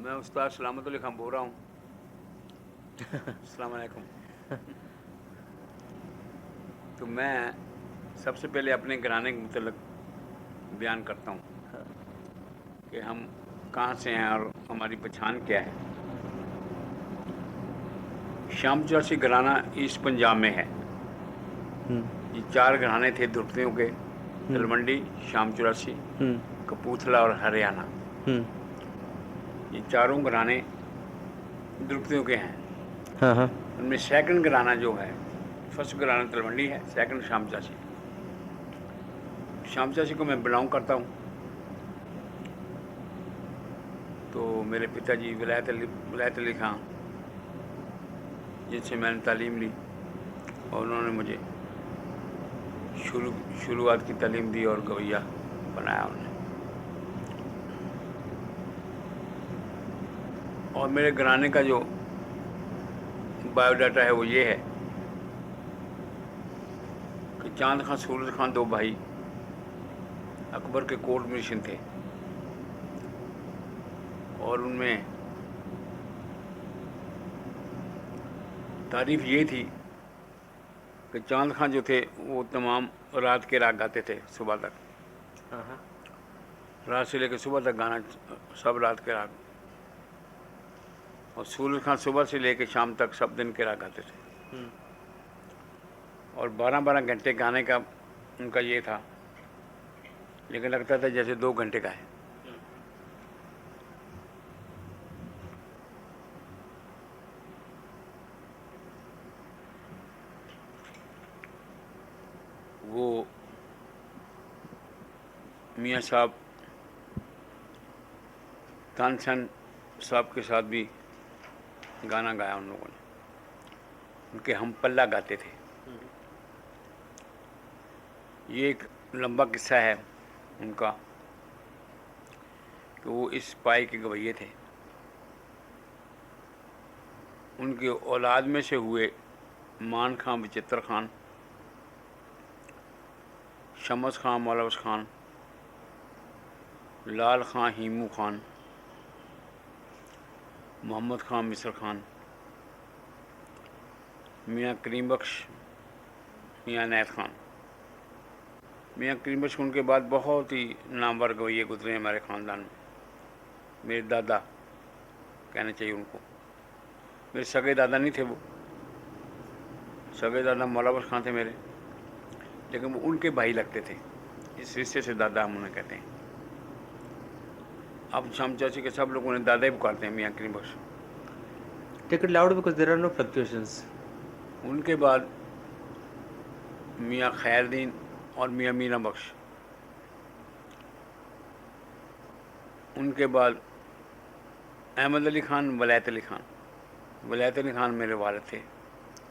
मैं उस्ताद सलामत अली खान बोल रहा हूँ। अस्सलाम वालेकुम। तो मैं सबसे पहले अपने घराने के मुतल्लिक बयान करता हूँ कि हम कहाँ से हैं और हमारी पहचान क्या है। शाम चौरसी घराना ईस्ट पंजाब में है। ये 4 घराने थे द्रुपदियों के: तलवंडी, शाम चौरासी, कपूरथला और हरियाणा। ये चारों घराने द्रुपदियों के हैं। हाँ हाँ। उनमें सेकंड घराना जो है, फर्स्ट घराना तलवंडी है, सेकंड शाम चौरासी। शाम चौरासी को मैं बिलोंग करता हूँ। तो मेरे पिताजी विलायत अली खां, जिनसे मैंने तालीम ली और उन्होंने मुझे शुरुआत की तालीम दी और गवैया बनाया उन्हें। और मेरे घराने का जो बायोडाटा है वो ये है कि चांद खां, सूरज खां 2 भाई अकबर के कोर्ट मिशन थे। और उनमें तारीफ ये थी कि चांद खां जो थे वो तमाम रात के राग गाते थे सुबह तक। रात से लेकर सुबह तक गाना, सब रात के राग। और सूरज खां सुबह से लेकर शाम तक सब दिन के राग गाते थे। और 12-12 घंटे गाने का उनका ये था, लेकिन लगता था जैसे 2 घंटे का है। वो मियाँ साहब तानसेन साहब के साथ भी गाना गाया उन लोगों ने। उनके हम पल्ला गाते थे। ये एक लंबा किस्सा है उनका कि वो इस पाए के गवैये थे। उनके औलाद में से हुए मान खां, बचित्र खान, शमस खां, मौलवस खान, लाल खां, हीमू खान, मोहम्मद खां, मिसर खान, मियाँ करीम बख्श, मियाँ नैत खान। मियाँ करीम बख्श उनके बाद बहुत ही नामवर गवैये गुजरे हैं हमारे ख़ानदान में। मेरे दादा कहना चाहिए उनको, मेरे सगे दादा नहीं थे वो। सगे दादा मौलवस खां थे मेरे, लेकिन वो उनके भाई लगते थे। इस रिश्ते से दादा हम उन्हें कहते हैं। अब शाम चाची के सब लोग उन्हें दादा ही पुकारते हैं, मियाँ करीम बख्श। Take it loud because there are no fluctuations. उनके बाद मियाँ खैरदीन और मियाँ मीना बख्श। उनके बाद अहमद अली ख़ान, वलायत अली ख़ान। वलायत अली ख़ान मेरे वालिद थे,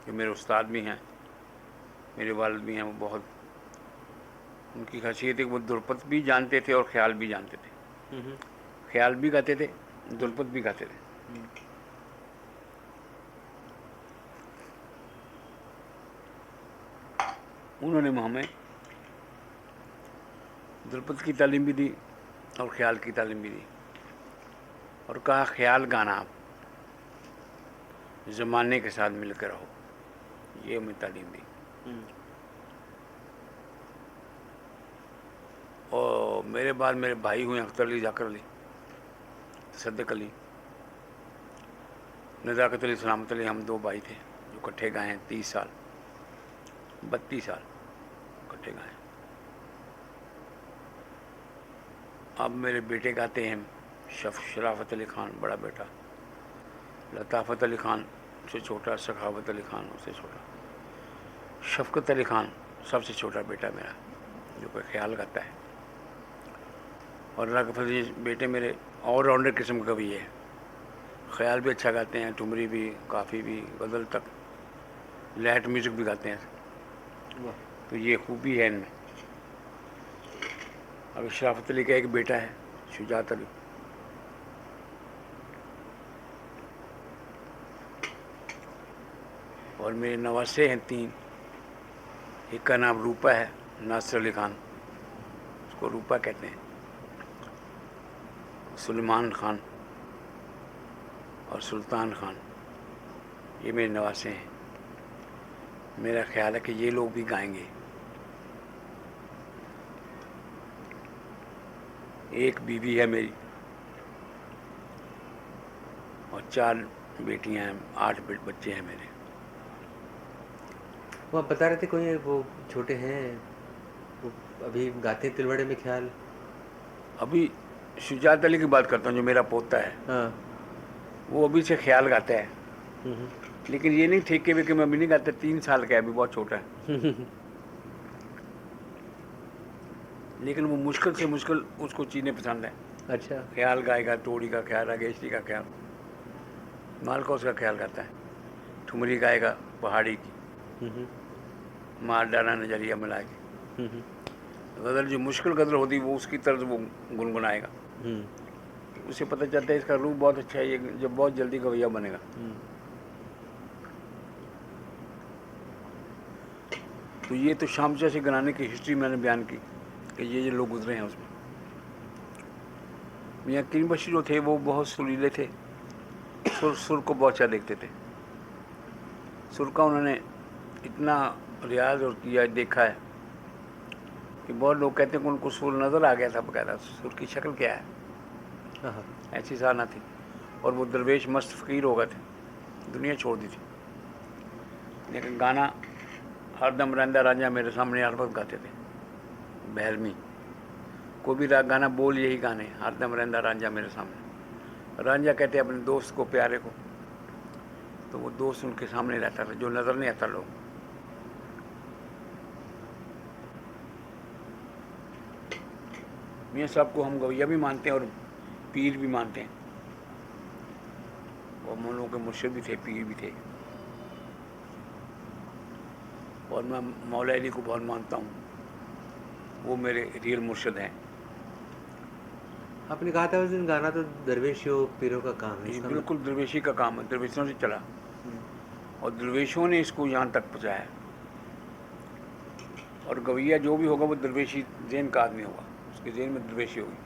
जो मेरे उस्ताद भी हैं, मेरे वालिद भी हैं। वो बहुत, उनकी खासियत है कि वो दुरपत भी जानते थे और ख्याल भी जानते थे। ख्याल भी गाते थे, दुरपत भी गाते थे। उन्होंने हमें दुरपत की तालीम भी दी और ख्याल की तालीम भी दी, और कहा ख्याल गाना आप ज़माने के साथ मिलकर रहो। ये हमें तालीम दी। और मेरे बाद मेरे भाई हुए अख्तर अली, जाकर अली, सद्दक अली, नज़ाकत अली, सलामत अली। हम 2 भाई थे जो इकट्ठे गाए हैं 30 साल, 32 साल इकट्ठे गाए। अब मेरे बेटे गाते हैं, शराफत अली ख़ान बड़ा बेटा, लताफ़त अली ख़ान से छोटा, सखावत अली ख़ान उससे छोटा, शफ़क़त अली ख़ान सबसे छोटा बेटा मेरा, जो कोई ख्याल गाता है। और अल्लाह के फजल से बेटे मेरे ऑलराउंडर किस्म का भी है। ख्याल भी अच्छा गाते हैं, ठुमरी भी, काफ़ी भी, गज़ल तक, लाइट म्यूज़िक भी गाते हैं। तो ये खूबी है इनमें। अब शराफत अली का एक बेटा है, शुजात अली। और मेरे नवासे हैं 3। एक का नाम रूपा है, नासिर अली ख़ान, उसको रूपा कहते हैं। सुलेमान ख़ान, और सुल्तान खान, ये मेरे नवासे हैं। मेरा ख्याल है कि ये लोग भी गाएंगे। एक बीवी है मेरी और 4 बेटियां हैं, 8 बच्चे हैं मेरे। वो आप बता रहे थे कोई वो छोटे हैं, वो अभी गाते हैं तिलवाड़े में ख्याल। अभी शुजात अली की बात करता हूँ, जो मेरा पोता है, हाँ। वो अभी से ख्याल गाता है। हम्म, लेकिन ये नहीं ठेके वेके में अभी नहीं गाता, 3 साल का है, अभी बहुत छोटा है। लेकिन वो मुश्किल से मुश्किल उसको चीज़ें पसंद है। अच्छा। ख्याल गाएगा, तोड़ी का ख्याल, रागेश्वरी का ख्याल, मालका उसका ख्याल गाता है। ठुमरी गाएगा पहाड़ी की, हम्म, मार डाला नजरिया मिला के। हम्म, गज़ल जो मुश्किल गज़ल होती है वो उसकी तरफ वो गुनगुनाएगा। उसे पता चलता है इसका रूप बहुत अच्छा है, ये जब बहुत जल्दी गवैया बनेगा। तो ये तो शामचा से गनाने की हिस्ट्री मैंने बयान की कि ये लोग गुजरे हैं उसमें। मियाँ किन बख्शी जो थे वो बहुत सुरीले थे, सुर को बहुत अच्छा देखते थे। सुर का उन्होंने इतना रियाज और किया, देखा है कि बहुत लोग कहते हैं कि उनको सुर नज़र आ गया था बकायदा, सुर की शक्ल क्या है, ऐसी साना थी। और वो दरवेश मस्त फ़कीर हो गए थे, दुनिया छोड़ दी थी। लेकिन गाना हरदम रहंदा रांझा मेरे सामने हर वक्त गाते थे। बहरमी कोई भी गाना बोल यही गाने, हरदम रहंदा रांझा मेरे सामने। रांझा कहते अपने दोस्त को, प्यारे को, तो वो दोस्त उनके सामने रहता था जो नज़र नहीं आता लोग। मियाँ साहब को हम गवैया भी मानते हैं और पीर भी मानते हैं, और मौलों के मुर्शिद भी थे, पीर भी थे। और मैं मौला अली को बहुत मानता हूँ, वो मेरे रियल मुर्शिद हैं। आपने कहा था उस दिन गाना तो दरवेशियों पीरों का काम है, ये इसका बिल्कुल दरवेशी का काम है, दरवेशों से चला और दरवेशों ने इसको यहाँ तक पहुँचाया। और गवैया जो भी होगा वो दरवेशी ज़हन का आदमी होगा, उसके ज़हन में दरवेशी होगी।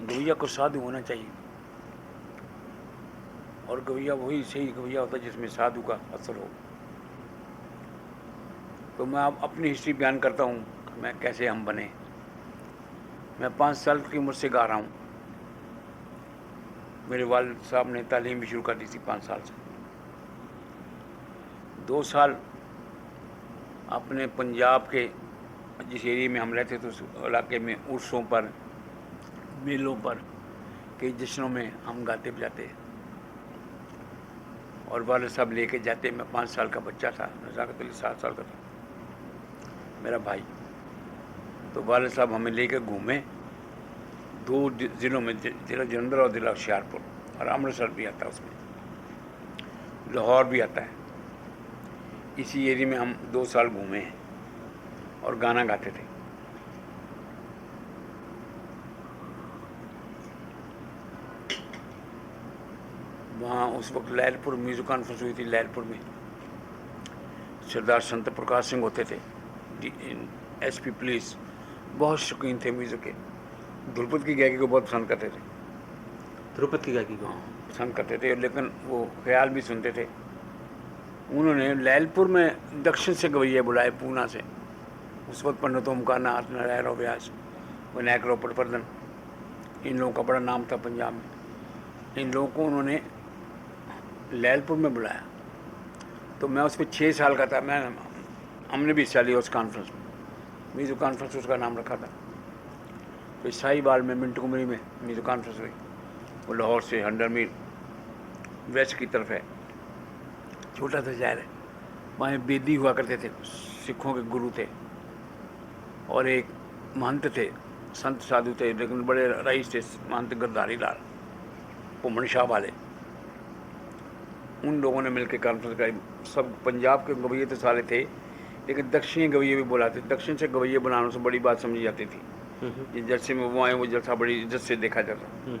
गवैया को साधु होना चाहिए, और गवैया वही सही गवैया होता है जिसमें साधु का असर हो। तो मैं अब अपनी हिस्ट्री बयान करता हूँ, मैं कैसे हम बने। मैं 5 साल की उम्र से गा रहा हूँ। मेरे वालिद साहब ने तालीम भी शुरू कर दी थी 5 साल से। 2 साल अपने पंजाब के जिस एरिया में हम रहते थे उस इलाके में उर्सों पर, मेलों पर, कई जश्नों में हम गाते बजाते, और वालिद साहब लेके जाते। मैं 5 साल का बच्चा था, नज़ाकत अली 7 साल का था, मेरा भाई। तो वालिद साहब हमें लेकर घूमे 2 ज़िलों में, ज़िला जलंधर और ज़िला होशियारपुर, और अमृतसर भी आता है उसमें, लाहौर भी आता है। इसी एरिया में हम 2 साल घूमे हैं और गाना गाते थे। वहाँ उस वक्त लहलपुर म्यूज़िक कॉन्फ्रेंस हुई थी, लहलपुर में सरदार संत प्रकाश सिंह होते थे, SP पुलिस, बहुत शौकीन थे म्यूज़िक के। ध्रुपद की गायकी को बहुत पसंद करते थे। ध्रुपद की गायकी को पसंद करते थे, लेकिन वो ख्याल भी सुनते थे। उन्होंने लहलपुर में दक्षिण से गवैये बुलाए, पूना से। उस वक्त पंडित ओमकार नाथ, नारायण राव व्यास, विनायक राव पटवर्धन, इन लोगों का बड़ा नाम था पंजाब में। इन लोगों को उन्होंने लहलपुर में बुलाया। तो मैं उस पर 6 साल का था, हमने भी हिस्सा लिया उस कॉन्फ्रेंस में, म्यूज़िक कॉन्फ्रेंस उसका नाम रखा था। तो साहिवाल में मिंटू कुमरी में म्यूज़िक कॉन्फ्रेंस हुई। वो लाहौर से 100 मील वेस्ट की तरफ है, छोटा सा शहर है। वहाँ बेदी हुआ करते थे, सिखों के गुरु थे, और एक महंत थे, संत साधु थे, लेकिन बड़े रईस थे, महंत गिरधारी लाल घुमन शाह वाले। उन लोगों ने मिलकर कॉन्फ्रेंस कराई। सब पंजाब के गवैये तो सारे थे, लेकिन दक्षिणी गवैये भी बुलाते। दक्षिण से गवैये बुलाने से बड़ी बात समझी जाती थी। जिस जलसे में वो आए, वो जलसा बड़ी इज्जत से देखा जाता।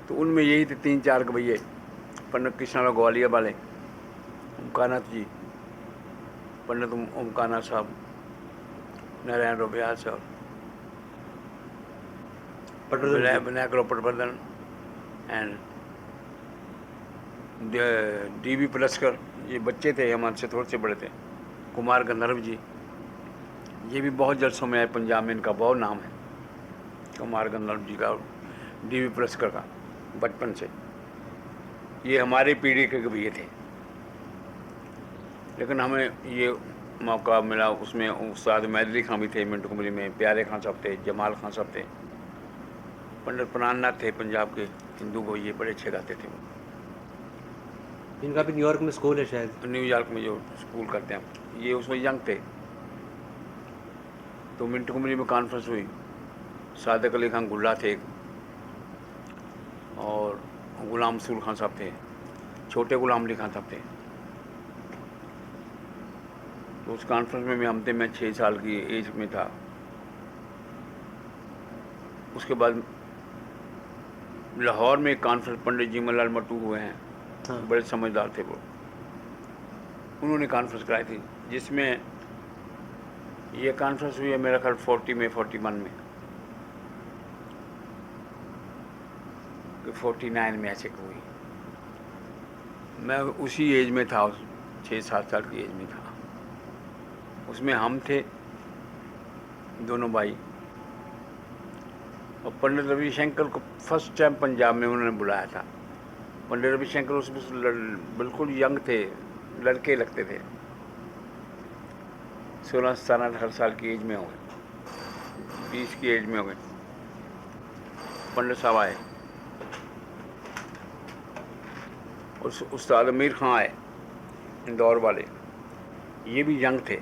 तो उनमें यही थे 3-4 गवैये, पंडित कृष्णा ग्वालियर वाले, ओमकारनाथ जी, पंडित ओमकारनाथ साहब, नारायण राव व्यास और पटवर्धन जी। Vinayakaro Patwardhan and DB पलस्कर, ये बच्चे थे हमारे से थोड़े से बड़े थे। कुमार गंधर्व जी, ये भी बहुत जलसों में आए, पंजाब में इनका बहुत नाम है, कुमार गंधर्व जी का और DB पलस्कर का, बचपन से। ये हमारी पीढ़ी के भी ये थे, लेकिन हमें ये मौका मिला, उसमें उस्ताद मैदरी खां भी थे, मिंटू कुमरी में प्यारे खां साहब थे, जमाल खां साहब थे, पंडित प्राणनाथ थे पंजाब के हिंदू को, ये बड़े अच्छे गाते थे वो। इनका भी न्यूयॉर्क में स्कूल है शायद। न्यूयॉर्क में जो स्कूल करते हैं, ये उसमें यंग थे। तो मिंटू कुमरी में कॉन्फ्रेंस हुई, सादिक अली खान गुल्ला थे और गुलाम रसूल खान साहब थे, छोटे गुलाम अली खान साहब थे। तो उस कॉन्फ्रेंस में हम थे, मैं 6 साल की एज में था। उसके बाद लाहौर में एक कॉन्फ्रेंस पंडित जीमल लाल मट्टू हुए हैं, हाँ। बड़े समझदार थे वो, उन्होंने कॉन्फ्रेंस कराई थी, जिसमें ये कॉन्फ्रेंस हुई है मेरा ख्याल 40 में 41 में, 49 में ऐसे हुई। मैं उसी एज में था, 6-7 साल की एज में था। उसमें हम थे दोनों भाई, और पंडित रविशंकर को फर्स्ट टाइम पंजाब में उन्होंने बुलाया था। पंडित रविशंकर उसमें बिल्कुल यंग थे, लड़के लगते थे, 16-17-18 साल की एज में हो गए, 20 की एज में हो गए। पंडित साहब आए और उस्ताद अमीर खां आए, इंदौर वाले, ये भी यंग थे,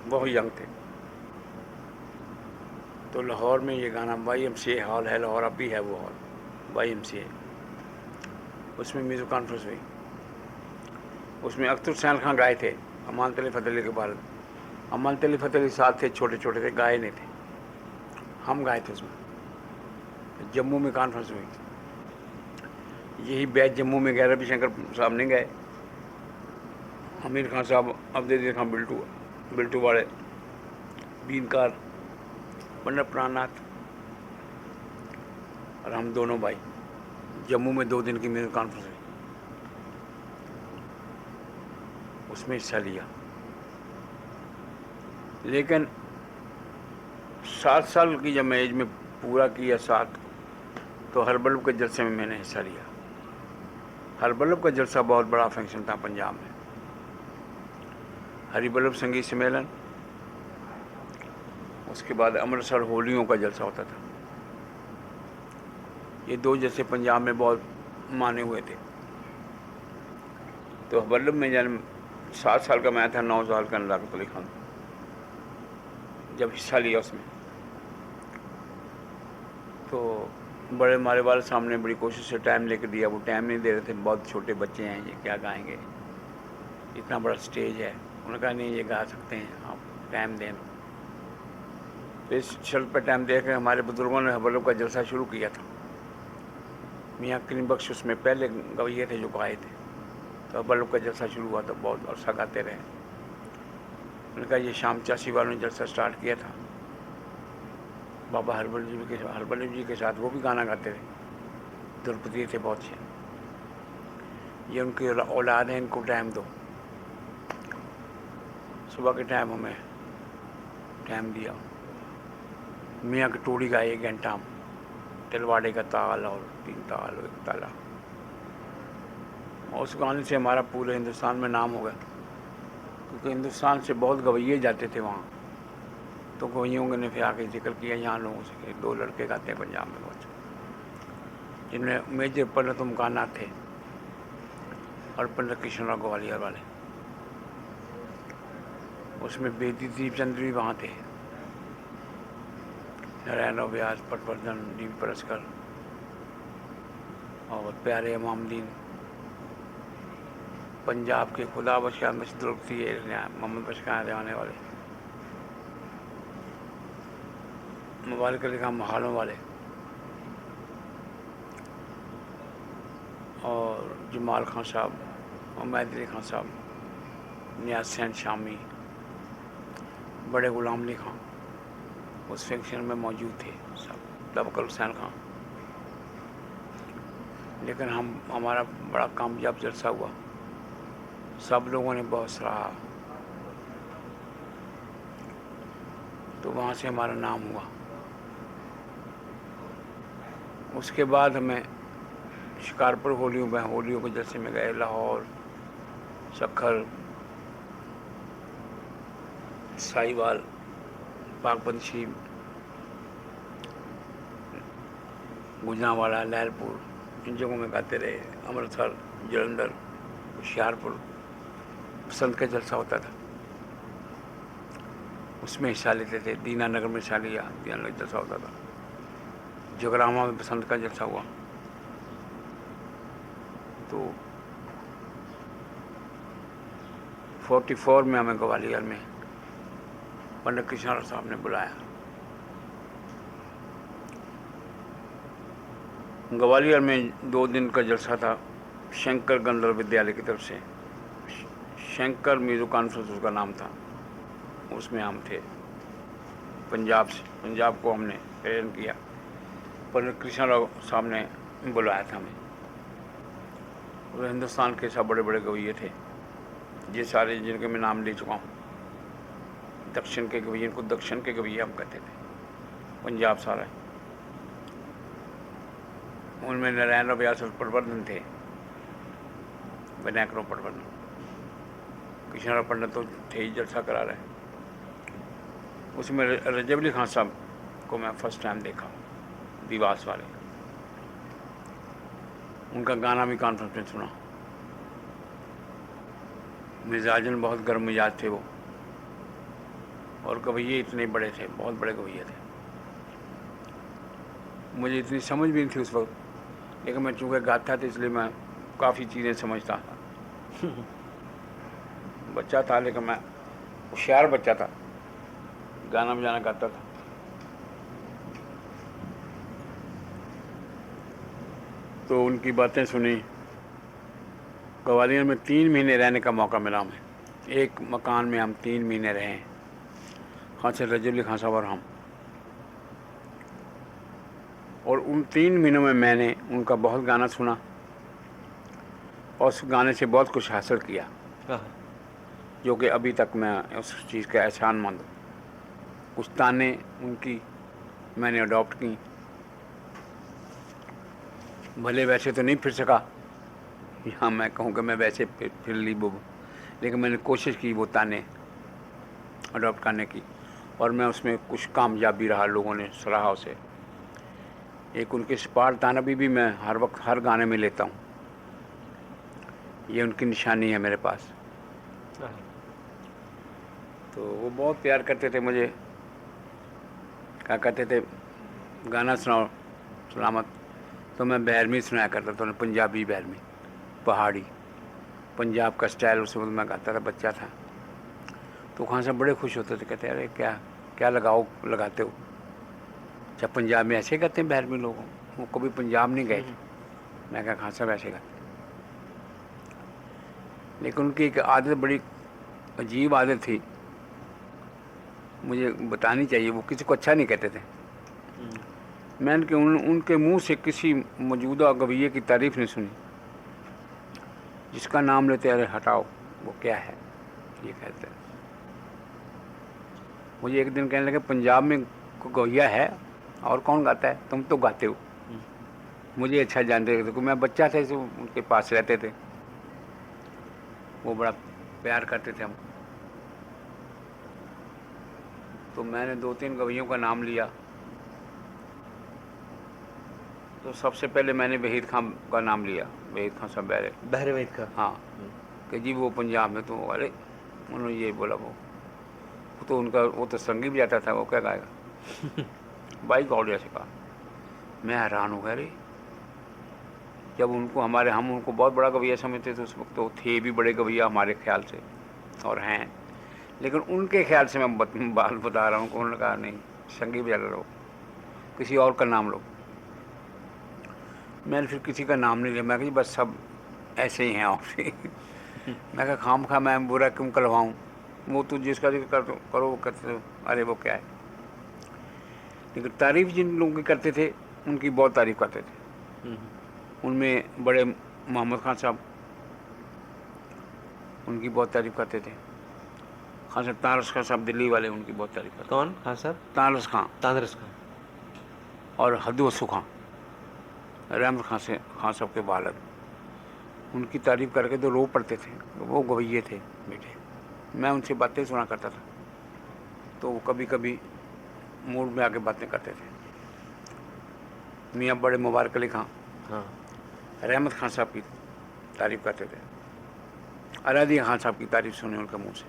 बहुत यंग थे। तो लाहौर में ये गाना YMCA हॉल है लाहौर, अब भी है वो हॉल, YMCA, उसमें म्यूज़िक कॉन्फ्रेंस हुई। उसमें अख्तर हुसैन खां गाए थे, अमान तली फ़तेह अली के बाद। अमान तली फ़तेह अली साथ थे, छोटे छोटे थे, गाए नहीं थे, हम गाए थे उसमें। जम्मू में कॉन्फ्रेंस हुई, यही बैच जम्मू में गए, रविशंकर साहब नहीं गए, आमिर खान साहब, अब्दुल खान बिल्टू वाले, बीनकार, पंडित प्राणनाथ और हम दोनों भाई जम्मू में 2 दिन की म्यूजिक कॉन्फ्रेंस हुई, उसमें हिस्सा लिया। लेकिन 7 साल की जब मैं एज में पूरा किया 7, तो हरबल्ब के जलसे में मैंने हिस्सा लिया। हरबल्ब का जलसा बहुत बड़ा फंक्शन था पंजाब में, हरिबल्लभ संगीत सम्मेलन, उसके बाद अमृतसर होलियों का जलसा होता था। ये 2 जलसे पंजाब में बहुत माने हुए थे। तो हरबल्लभ में जब 7 साल का मैं था, 9 साल का नज़ाकत अली खान, जब हिस्सा लिया उसमें, तो बड़े मारे वाले सामने बड़ी कोशिश से टाइम लेकर दिया, वो टाइम नहीं दे रहे थे, बहुत छोटे बच्चे हैं, ये क्या गाएंगे, इतना बड़ा स्टेज है। उन्होंने कहा नहीं, ये गा सकते हैं, आप टाइम दें। तो इस शर्त पर टाइम दे कर हमारे बुजुर्गों ने हरबल्लभ का जलसा शुरू किया था। मियाँ करीम बख्श उसमें पहले गवैये थे जो गाए थे, तो हरबल्लभ का जलसा शुरू हुआ, तो बहुत अरसा गाते रहे। उन्होंने कहा ये शाम चासी वालों ने जलसा स्टार्ट किया था, बाबा हरबल्लभ जी के साथ वो भी गाना गाते थे, द्रुपदी थे बहुत अच्छे, ये उनकी औलाद है, इनको टाइम दो। सुबह के टाइम हमें टाइम दिया, मियाँ की टोड़ी गाई 1 घंटा, तिलवाड़े का ताल और 3 ताल और 1 ताला, और उस गाने से हमारा पूरे हिंदुस्तान में नाम हो गया, क्योंकि हिंदुस्तान से बहुत गवैये जाते थे वहाँ। तो गवैयों ने फिर आके जिक्र किया यहाँ लोगों से, 2 लड़के गाते हैं पंजाब में बहुत, जिनमें मेजर पंडित उमकाना थे और पंडित कृष्णराव ग्वालियर वाले। उसमें बेदी दीपचंद भी वहाँ थे, नारायण व्यास, पटवर्धन, DB पलस्कर और प्यारे इमामुद्दीन, पंजाब के खुदा बख्शा मशदुर्ग थी, मोहम्मद बख्शा आने वाले, मुबारक अली खान महालों वाले, और जमाल खान साहब, उमैद अली खान साहब, नियाज हुसैन शामी, बड़े गुलाम अली खान, उस फंक्शन में मौजूद थे सब, तवक्कुल हुसैन खां। लेकिन हमारा बड़ा कामयाब जलसा हुआ, सब लोगों ने बहुत सराहा, तो वहाँ से हमारा नाम हुआ। उसके बाद हमें शिकारपुर होलियों के जलसे में गए, लाहौर, सखर, साहिवाल, पाकपंछी, गुजरांवाला, लहलपुर, इन जगहों में गाते रहे। अमृतसर, जलंधर, होशियारपुर बसंत का जलसा होता था, उसमें हिस्सा लेते थे। दीनानगर में हिस्सा लिया, दीनानगर जलसा होता था। जगरामा में बसंत का जलसा हुआ। तो 44 में हमें ग्वालियर में पंडित कृष्णा साहब ने बुलाया। ग्वालियर में 2 दिन का जलसा था, शंकर गंधर्व विद्यालय की तरफ से। शंकर म्यूजिक कॉन्फ्रेंस उसका नाम था, उसमें हम थे। पंजाब से, पंजाब को हमने प्रेरण किया। पंडित कृष्णा राव साहब ने बुलाया था हमें। और हिंदुस्तान के सब बड़े बड़े गवैये थे, ये सारे जिनके मैं नाम ले चुका हूँ। दक्षिण के गवैये, इनको दक्षिण के गवैये हम कहते थे, पंजाब सारा। उनमें नारायण राव व्यास प्रवर्धन थे, विनायक राव प्रवर्धन। कृष्णराव पंडित तो थे ही, जलसा करा रहे। उसमें रजब अली खान साहब को मैं फर्स्ट टाइम देखा, दीवास वाले। उनका गाना भी कॉन्फ्रेंस में सुना। मिजाजन बहुत गर्म मिजाज थे वो, और गवैये इतने बड़े थे, बहुत बड़े गवैये थे। मुझे इतनी समझ भी नहीं थी उस वक्त, लेकिन मैं चूँकि गाता था इसलिए मैं काफ़ी चीज़ें समझता था। बच्चा था, लेकिन मैं होशियार बच्चा था, गाना बजाना गाता था। तो उनकी बातें सुनी। ग्वालियर में 3 महीने रहने का मौका मिला हमें। एक मकान में हम 3 महीने रहे, खान से रजब अली खान साहब और हम। और उन 3 महीनों में मैंने उनका बहुत गाना सुना, और उस गाने से बहुत कुछ हासिल किया, जो कि अभी तक मैं उस चीज़ का एहसानमंद हूँ। कुछ ताने उनकी मैंने अडॉप्ट की। भले वैसे तो नहीं फिर सका, यहाँ मैं कहूँ कि मैं वैसे फिर ली वो, लेकिन मैंने कोशिश की वो ताने अडॉप्ट करने की, और मैं उसमें कुछ कामयाब भी रहा, लोगों ने सराहा उसे। एक उनके स्पार ताना भी मैं हर वक्त हर गाने में लेता हूँ, ये उनकी निशानी है मेरे पास। तो वो बहुत प्यार करते थे मुझे, क्या कहते थे, गाना सुनाओ सलामत, तो मैं बैरमी सुनाया करता था, पंजाबी बैरमी, पहाड़ी पंजाब का स्टाइल उस वक्त मैं गाता था, बच्चा था। तो वहाँ से बड़े खुश होते थे, कहते अरे क्या क्या लगाते हो। अच्छा, पंजाब में ऐसे गाते हैं बैरमी लोग, वो कभी पंजाब नहीं गए थे। मैं कहा खान साहब ऐसे गाते। लेकिन उनकी एक आदत, बड़ी अजीब आदत थी, मुझे बतानी चाहिए, वो किसी को अच्छा नहीं कहते थे। मैंने उनके मुंह से किसी मौजूदा गवैये की तारीफ़ नहीं सुनी। जिसका नाम लेते अरे हटाओ, वो क्या है, ये कहते हैं। मुझे एक दिन कहने लगे पंजाब में गवैया है और कौन गाता है, तुम तो गाते हो। मुझे अच्छा जानते थे, मैं बच्चा था, तो उनके पास रहते थे, वो बड़ा प्यार करते थे हम। तो मैंने 2-3 गवैयों का नाम लिया। तो सबसे पहले मैंने वहीद खान का नाम लिया, वहीद खान साहब बहरे वहीद खान। हाँ, कि जी वो पंजाब में, तो अरे उन्होंने ये बोला, वो तो उनका, वो तो संगीत भी आता था, वो क्या गाएगा। बाई गॉड ऐसे कहा। मैं हैरान हो गया, रे जब हम उनको बहुत बड़ा गवैया समझते थे उस वक्त, तो थे भी बड़े गवैया हमारे ख्याल से, और हैं, लेकिन उनके ख्याल से मैं बात बता रहा हूँ। उन्होंने कहा नहीं, संगीत बजा लो, किसी और का नाम लो। मैंने फिर किसी का नाम नहीं लिया, मैं कहा बस सब ऐसे ही हैं और। मैं कहा खाम खा मैं बुरा क्यों करवाऊँ, वो तो जिसका जिक्र करो वो कहते अरे वो क्या है। लेकिन तारीफ़ जिन लोगों की करते थे उनकी बहुत तारीफ़ करते थे। हम्म, उनमें बड़े मोहम्मद खान साहब, उनकी बहुत तारीफ़ करते थे। खान साहब, तारस खान साहब दिल्ली वाले, उनकी बहुत तारीफ़ करते कौन खान साहब? थे। तारस खान तांदरस खान। और हद्दू खान, रहमत खान साहब के वालिद, उनकी तारीफ़ करके तो रो पड़ते थे। वो गवैये थे बेटे। मैं उनसे बातें सुना करता था तो वो कभी कभी मूड में आके बातें करते थे। मियाँ बड़े मुबारक अली खान, हाँ। रहमत खान साहब की तारीफ़ करते थे। अलाउद्दीन खान साहब की तारीफ़ सुनी उनके मुंह से।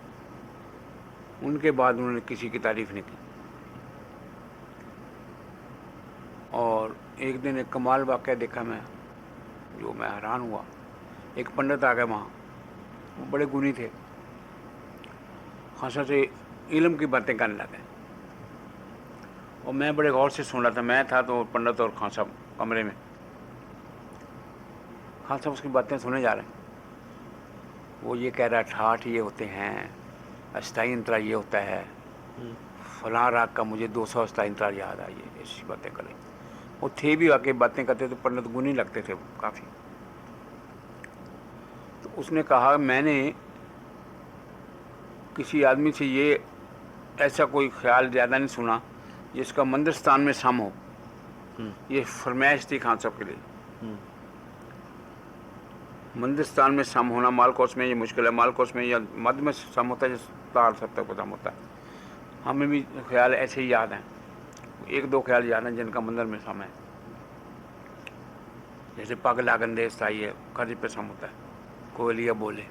उनके बाद उन्होंने किसी की तारीफ़ नहीं की। और एक दिन एक कमाल वाक़या देखा मैं, जो मैं हैरान हुआ। एक पंडित आ गए वहाँ, वो बड़े गुणी थे, खान साहब से इल्म की बातें करने लगे और मैं बड़े गौर से सुन रहा था। मैं था तो पंडित और खान साहब कमरे में। खान साहब उसकी बातें सुने जा रहे हैं। वो ये कह रहा है ठाठ ये होते हैं, अष्टाई अंतरा ये होता है, फलां राग का मुझे 200 अष्टाई अंतरा याद आई है, ऐसी बातें करें। वो थे भी वाकई बातें करते थे, पंडित गुणी लगते थे काफ़ी। तो उसने कहा मैंने किसी आदमी से ये ऐसा कोई ख्याल ज़्यादा नहीं सुना जिसका मंदिर स्थान में सम हो। ये फरमाइश थी खान साहब के लिए। मंदिर स्थान में सम होना मालकोस में ये मुश्किल है। मालकोस में या मध्य में सम होता है, जिस ताल सब तक सम होता है। हमें भी ख्याल ऐसे ही याद हैं, एक दो ख्याल याद हैं जिनका मंदिर में सम है। जैसे पग लागन देश था, ये खर्च पे सम होता है, कोयलिया बोले।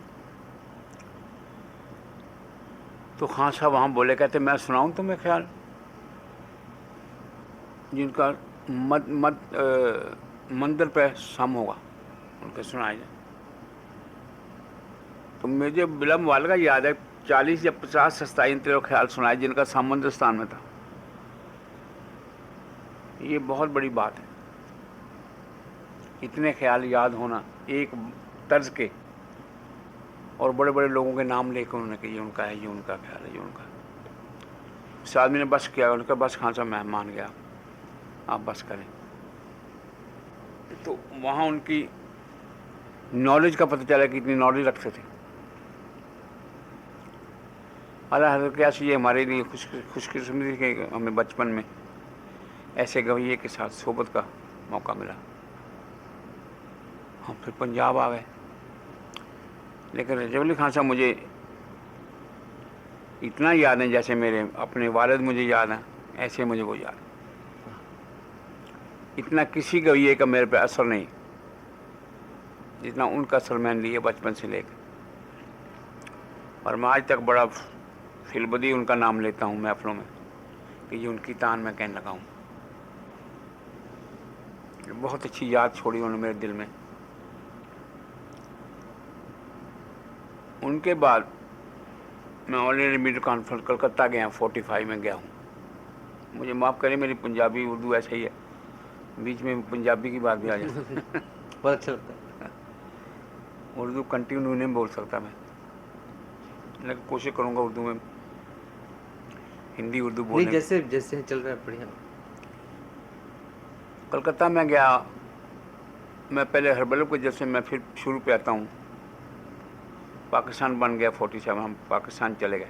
तो खान साहब वहाँ बोले, कहते मैं सुनाऊँ तुम्हें ख्याल जिनका मंदिर पे सम होगा, उनके सुनाए जाए। तो मुझे विलम्ब वाल का याद है 40 या 50 अस्थाई अंतरा ख्याल सुनाए जिनका संबंध स्थान में था। ये बहुत बड़ी बात है, इतने ख्याल याद होना एक तर्ज के, और बड़े बड़े लोगों के नाम लेकर उन्होंने कहा ये उनका है, ये उनका ख्याल है, ये उनका है। उस आदमी ने बस किया, उनका बस खान साहब मैं मान गया, आप बस करें। तो वहाँ उनकी नॉलेज का पता चला कि इतनी नॉलेज रखते थे। अल्लाह हज़रत क्या ये हमारे लिए खुशकिस्मती थी कि हमें बचपन में ऐसे गवैये के साथ सोबत का मौका मिला। हम फिर पंजाब आ गए। लेकिन रजब अली खान साहब मुझे इतना याद है, जैसे मेरे अपने वालिद मुझे याद हैं, ऐसे मुझे वो याद। इतना किसी गवैये का मेरे पे असर नहीं जितना उनका असर मैंने लिया बचपन से लेकर। और मैं आज तक बड़ा फिलबदी उनका नाम लेता हूँ महफिलों में कि ये उनकी तान मैं कहने लगा हूँ। बहुत अच्छी याद छोड़ी उन्होंने मेरे दिल में। उनके बाद मैं all India media conference Calcutta गया, 45 में गया हूँ। मुझे माफ़ करें, मेरी पंजाबी उर्दू ऐसे ही है, बीच में पंजाबी की बात भी आ जाती है। बहुत अच्छा लगता है। उर्दू कंटिन्यू नहीं बोल सकता मैं, लेकिन कोशिश करूँगा उर्दू में, हिंदी उर्दू बोलने। नहीं, जैसे जैसे चल रहा है बढ़िया। कलकत्ता में गया मैं, पहले हरबल को, जैसे मैं फिर शुरू पे आता हूँ। पाकिस्तान बन गया 47, हम पाकिस्तान चले गए।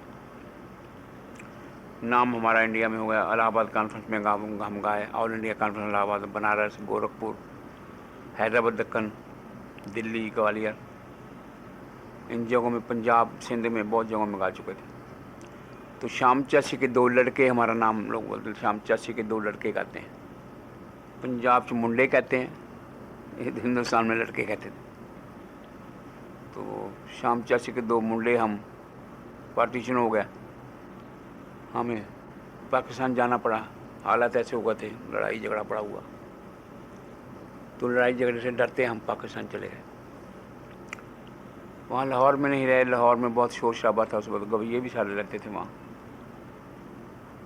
नाम हमारा इंडिया में हो गया। इलाहाबाद कॉन्फ्रेंस में हम गाए, all India conference Allahabad, Banaras, Gorakhpur, Hyderabad, Deccan, Delhi, Gwalior, इन जगहों में, पंजाब, सिंध में बहुत जगहों में गा चुके थे। तो शाम चाची के 2 लड़के हमारा नाम लोग बोलते, शाम चाची के 2 लड़के गाते हैं। पंजाब से मुंडे कहते हैं, हिंदुस्तान में लड़के कहते थे। तो शाम चाची के 2 मुंडे, हम पार्टीशन हो गया, हमें पाकिस्तान जाना पड़ा। हालात ऐसे हुए थे, लड़ाई झगड़ा पड़ा हुआ, तो लड़ाई झगड़े से डरते हम पाकिस्तान चले गए। वहाँ लाहौर में नहीं रहे, लाहौर में बहुत शोर शराबा था उस वक्त, गवैये भी सारे रहते थे वहाँ।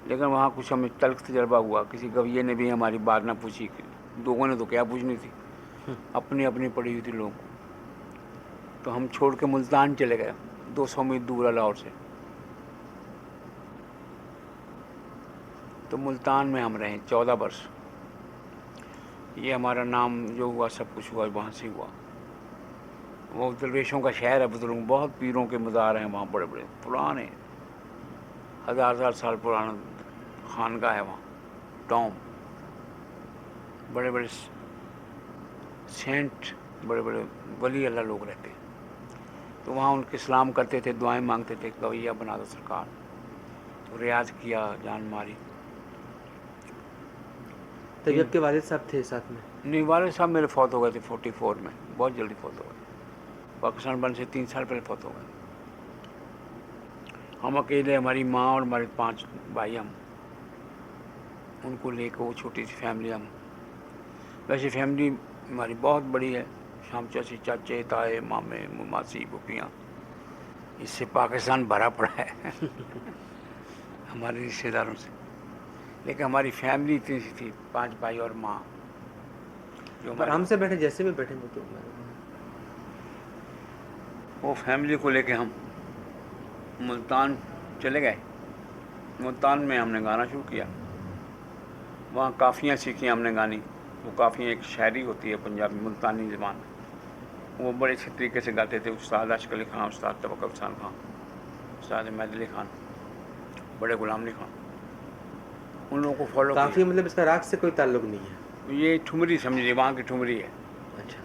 लेकिन वहाँ कुछ हमें तल्ख तजर्बा हुआ, किसी गवैये ने भी हमारी बात ना पूछी। लोगों ने तो क्या पूछनी थी, अपनी अपनी पड़ी हुई थी लोगों को। तो हम छोड़ के मुल्तान चले गए, 200 मील दूर है लाहौर से। तो मुल्तान में हम रहे 14 वर्ष। ये हमारा नाम जो हुआ सब कुछ हुआ वहाँ से हुआ। वो दरवेशों का शहर है बुजुर्ग, बहुत पीरों के मज़ार हैं वहाँ, बड़े बड़े पुराने, हज़ार साल पुराना खानका है वहाँ, टॉम, बड़े बड़े सेंट, बड़े बड़े वली अल्लाह लोग रहते हैं। तो वहाँ उनके सलाम करते थे, दुआएं मांगते थे, गवैया बना दो सरकार। तो रियाज किया, जान मारी। तभी आपके वालिद साहब थे साथ में? नहीं, वाले साहब मेरे फौत हो गए थे 44 में, बहुत जल्दी फौत हो गए। पाकिस्तान बंद से 3 साल पहले फौत हो गए। हम अकेले, हमारी माँ और हमारे 5 भाई, हम उनको लेकर, वो छोटी सी फैमिली। हम वैसे फैमिली हमारी बहुत बड़ी है, शाम चाची, चाचे, ताए, मामे, मासी, बुपियाँ, इससे पाकिस्तान भरा पड़ा है हमारे रिश्तेदारों से। लेकिन हमारी फैमिली इतनी सी थी, 5 भाई और माँ, जो आराम से बैठे, जैसे भी बैठे वो तो वो फैमिली को लेके हम मुल्तान चले गए। मुल्तान में हमने गाना शुरू किया, वहाँ काफ़ियाँ सीखी हमने गानी। वो काफ़ियाँ एक शायरी होती है पंजाबी मुल्तानी ज़बान, वो बड़े अच्छे तरीके से गाते थे। उस्ताद आशिक अली खान, उस्ताद तवक्कुल हसन खान, उस्ताद अहमद अली खान, बड़े गुलाम अली खान, उन लोगों को फॉलो किया। काफ़ी मतलब इसका राग से कोई ताल्लुक नहीं है? ये ठुमरी समझिए, वहाँ की ठुमरी है। अच्छा।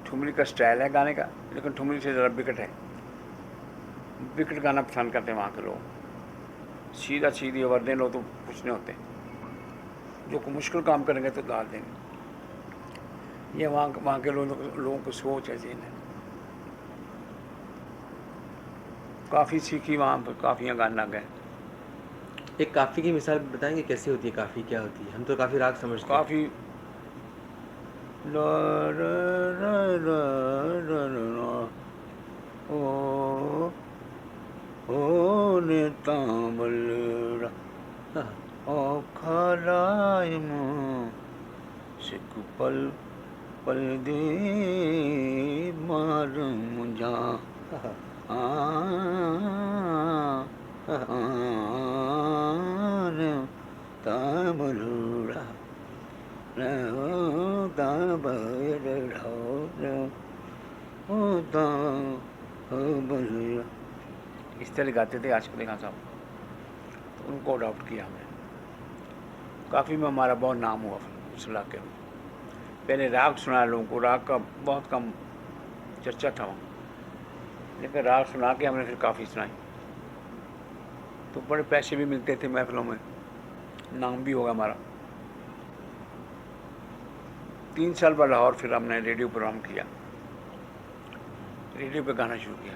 ठुमरी का स्टाइल है गाने का, लेकिन ठुमरी से ज़रा बिकट है। बिकट गाना पसंद करते हैं वहाँ के लोग। सीधा सीधी वर्दें लोग तो कुछ नहीं होते, जो को मुश्किल काम करेंगे तो डाल देंगे। ये वहाँ के लोगों को सोच है, जीन है। काफ़ी सीखी वहाँ पर, काफ़ियाँ गाने लग गए। एक काफ़ी की मिसाल बताएंगे, कैसी होती है काफ़ी, क्या होती है? हम तो काफ़ी राग समझते हैं। काफ़ी ओ ने तांबल हाँ। ओ खलाय सिक पल पल दे मार मुझा तांबलूरा इस तरह गाते थे आशिक अली खान साहब। तो उनको अडॉप्ट किया हमने। काफ़ी में हमारा बहुत नाम हुआ उस इलाके में। पहले राग सुनाया लोगों को, राग का बहुत कम चर्चा था वहाँ, लेकिन राग सुना के हमने फिर काफ़ी सुनाई। तो बड़े पैसे भी मिलते थे महफिलों में, नाम भी होगा हमारा। 3 साल बाद लाहौर फिर हमने रेडियो प्रोग्राम किया, रेडियो पे गाना शुरू किया।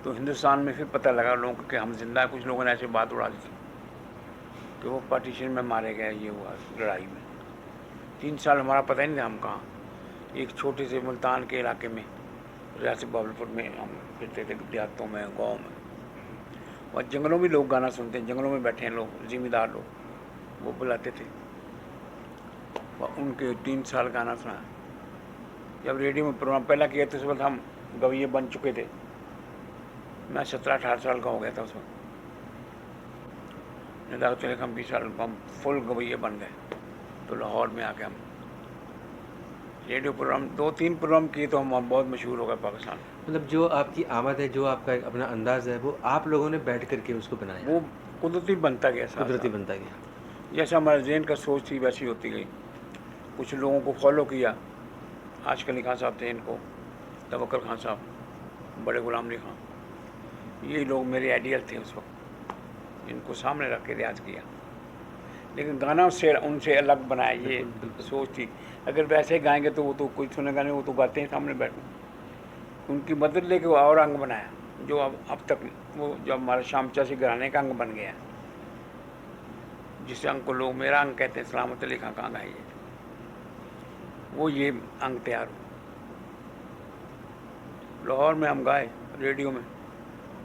तो हिंदुस्तान में फिर पता लगा लोगों को कि हम जिंदा हैं। कुछ लोगों ने ऐसे बात उड़ा दी थी कि वो पार्टीशन में मारे गए, ये हुआ लड़ाई में। 3 साल हमारा पता ही नहीं था हम कहाँ। एक छोटे से मुल्तान के इलाके में, रियासत बावलपुर में हम फिरते थे, देहातों में, गाँव में। और जंगलों में लोग गाना सुनते हैं, जंगलों में बैठे हैं लोग, ज़िम्मेदार लोग, वो बुलाते थे। और उनके 3 साल गाना सुना। जब रेडियो में प्रोग्राम पहला किया तो उस वक्त हम गवैये बन चुके थे। मैं 17-18 साल का हो गया था उस वक्त। चले हम 20 साल हम फुल गवैये बन गए। तो लाहौर में आके हम रेडियो प्रोग्राम 2-3 प्रोग्राम किए तो हम बहुत मशहूर हो गए पाकिस्तान। मतलब जो आपकी आमद है, जो आपका एक अपना अंदाज़ है, वो आप लोगों ने बैठ करके उसको बनाया? वो कुदरती बनता गया, कुदरती बनता गया। जैसा हमारे ज़हन का सोच थी वैसी होती गई। कुछ लोगों को फॉलो किया, आशिक अली खान साहब थे, इनको तवक्कुल खान साहब, बड़े गुलाम अली खान, ये लोग मेरे आइडियल थे उस वक्त। इनको सामने रख के रियाज किया, लेकिन गाना उससे उनसे अलग बनाया, ये सोच थी। अगर वैसे गाएंगे तो वो तो कोई सुनेगा नहीं, वो तो गाते हैं सामने बैठ। उनकी मदद लेके वो और अंग बनाया, जो अब तक वो जो हमारा शामचा से घराने का अंग बन गया, जिस अंग को लोग मेरा अंग कहते हैं, सलामत अली खान का अंग है ये, वो ये अंग तैयार हो। लाहौर में हम गाए रेडियो में,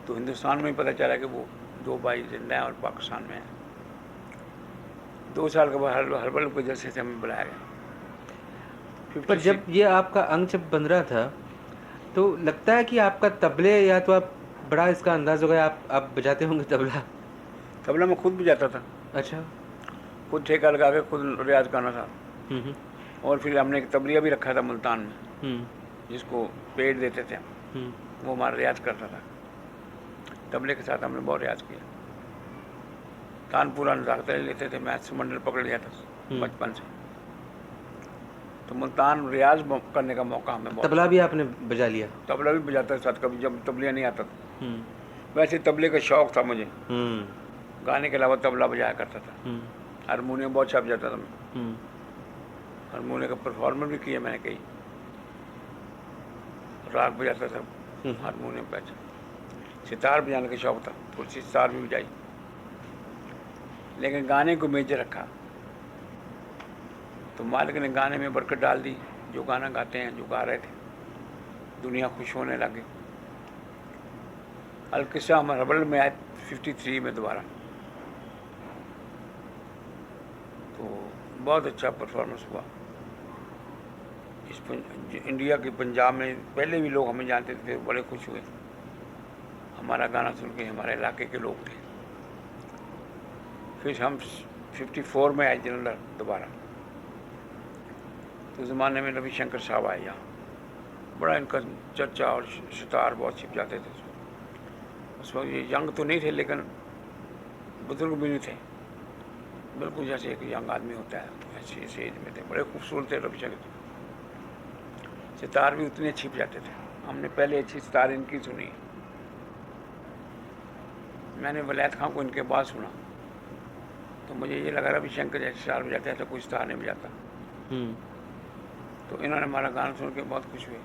तो हिंदुस्तान में पता चला कि वो 2 भाई जिंदा हैं और पाकिस्तान में हैं। 2 साल के बाद हलबल की वजह से हमें बुलाया गया। पर जब ये आपका अंग जब बन रहा था, तो लगता है कि आपका तबले, या तो आप बड़ा इसका अंदाज़ होगा, आप बजाते होंगे तबला? तबला मैं खुद बजाता था। अच्छा। खुद ठेका लगा के खुद रियाज करना था। हुँ। और फिर हमने एक तबलिया भी रखा था मुल्तान में, हुँ। जिसको पेड़ देते थे, हुँ। वो हमारा रियाज करता था। तबले के साथ हमने बहुत रियाज किया। तानपुरा नजाकत लेते थे, मैथ मंडल पकड़ लिया था हुँ। बचपन से। तो मुल्तान रियाज करने का मौका हमें बहुत। तबला भी आपने बजा लिया? तबला भी बजाता था साथ कभी, जब तबलिया नहीं आता था। हुँ। वैसे तबले का शौक था मुझे, हुँ। गाने के अलावा तबला बजाया करता था। हुँ। हारमोनियम बहुत अच्छा बजाता था मैं। हुँ। हारमोनियम का परफॉर्मर भी किया मैंने कई, राग बजाता था हुँ। हारमोनियम पे। अच्छा, सितार बजाने का शौक था, थोड़ी सी सितार भी बजाई, लेकिन गाने को मेजर रखा। तो मालिक ने गाने में बरकत डाल दी। जो गाना गाते हैं, जो गा रहे थे, दुनिया खुश होने लगी। अलकिस्सा हम रबल में आए 53 में दोबारा, तो बहुत अच्छा परफॉर्मेंस हुआ। इंडिया के पंजाब में पहले भी लोग हमें जानते थे, बड़े खुश हुए हमारा गाना सुन के, हमारे इलाके के लोग थे। फिर हम 54 में आए जनरल दोबारा। तो ज़माने में रविशंकर साहब आए यहाँ, बड़ा इनका चर्चा, और सितार बहुत छिप जाते थे उस वक्त। ये यंग तो नहीं थे, लेकिन बुजुर्ग भी नहीं थे, बिल्कुल जैसे एक यंग आदमी होता है, ऐसे इस एज में थे। बड़े खूबसूरत थे रविशंकर। सितार भी उतने छिप जाते थे। हमने पहले अच्छी सितार इनकी सुनी। मैंने वलैत खां को इनके बाद सुना, तो मुझे ये लगा रविशंकर जैसे सितार बजाते हैं, तो कोई सितार नहीं बजाता। तो इन्होंने हमारा गाना सुन के बहुत खुश हुए।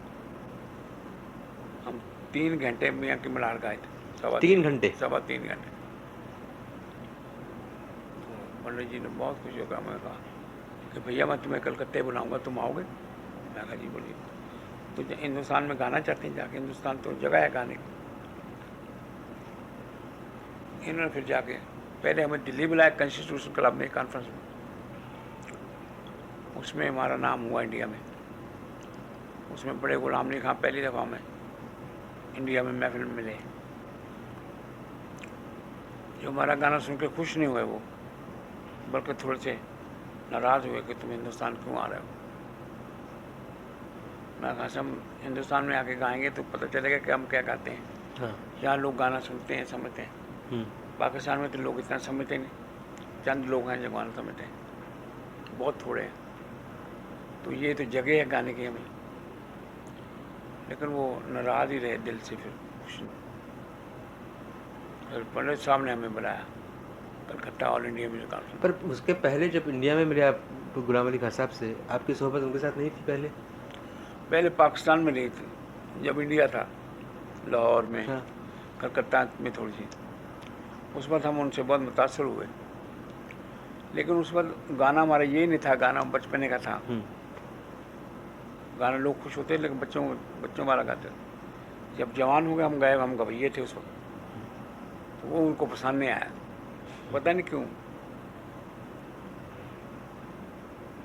हम 3 घंटे मियाँ की मल्हार गाए थे। 3 घंटे? सवा 3 घंटे। तो पंडित जी ने बहुत खुश होकर हमें कहा कि भैया मैं तुम्हें कलकत्ते बुलाऊंगा, तुम आओगे? मैं कहा जी बोलिए। तो हिंदुस्तान में गाना चाहते हैं जाके? हिंदुस्तान तो जगह है गाने की। इन्होंने फिर जाके पहले हमें दिल्ली बुलाया, कॉन्स्टिट्यूशन क्लब में कॉन्फ्रेंस में। उसमें हमारा नाम हुआ इंडिया में। उसमें बड़े गुलाम अली खां पहली दफ़ा हमें इंडिया में महफिल में मिले। जो हमारा गाना सुन के खुश नहीं हुए वो, बल्कि थोड़े से नाराज़ हुए कि तुम हिंदुस्तान क्यों आ रहे हो। मैं कहा हम हिंदुस्तान में आके गाएंगे तो पता चलेगा कि हम क्या गाते हैं। हाँ। यहाँ लोग गाना सुनते हैं, समझते हैं। पाकिस्तान में तो लोग इतना समझते नहीं, चंद लोग हैं जो गाना समझते हैं, बहुत थोड़े हैं। तो ये तो जगह है गाने की हमें। लेकिन वो नाराज़ ही रहे दिल से। फिर पंडित साहब ने हमें बुलाया Calcutta all India music conference. पर उसके पहले जब इंडिया में मिले आप गुलाम अली खां साहब से, आपकी सोहबत उनके साथ नहीं थी पहले? पहले पाकिस्तान में रही थी, जब इंडिया था लाहौर में। हाँ। कलकत्ता में थोड़ी सी। उस वक्त हम उनसे बहुत मुतासर हुए, लेकिन उस वक्त गाना हमारा ये नहीं था, गाना बचपने का था। गाना लोग खुश होते, लेकिन बच्चों वाला गाते। जब जवान हो गए, हम गए, हम गवैये थे उस वक्त, तो वो उनको पसंद नहीं आया, पता नहीं क्यों।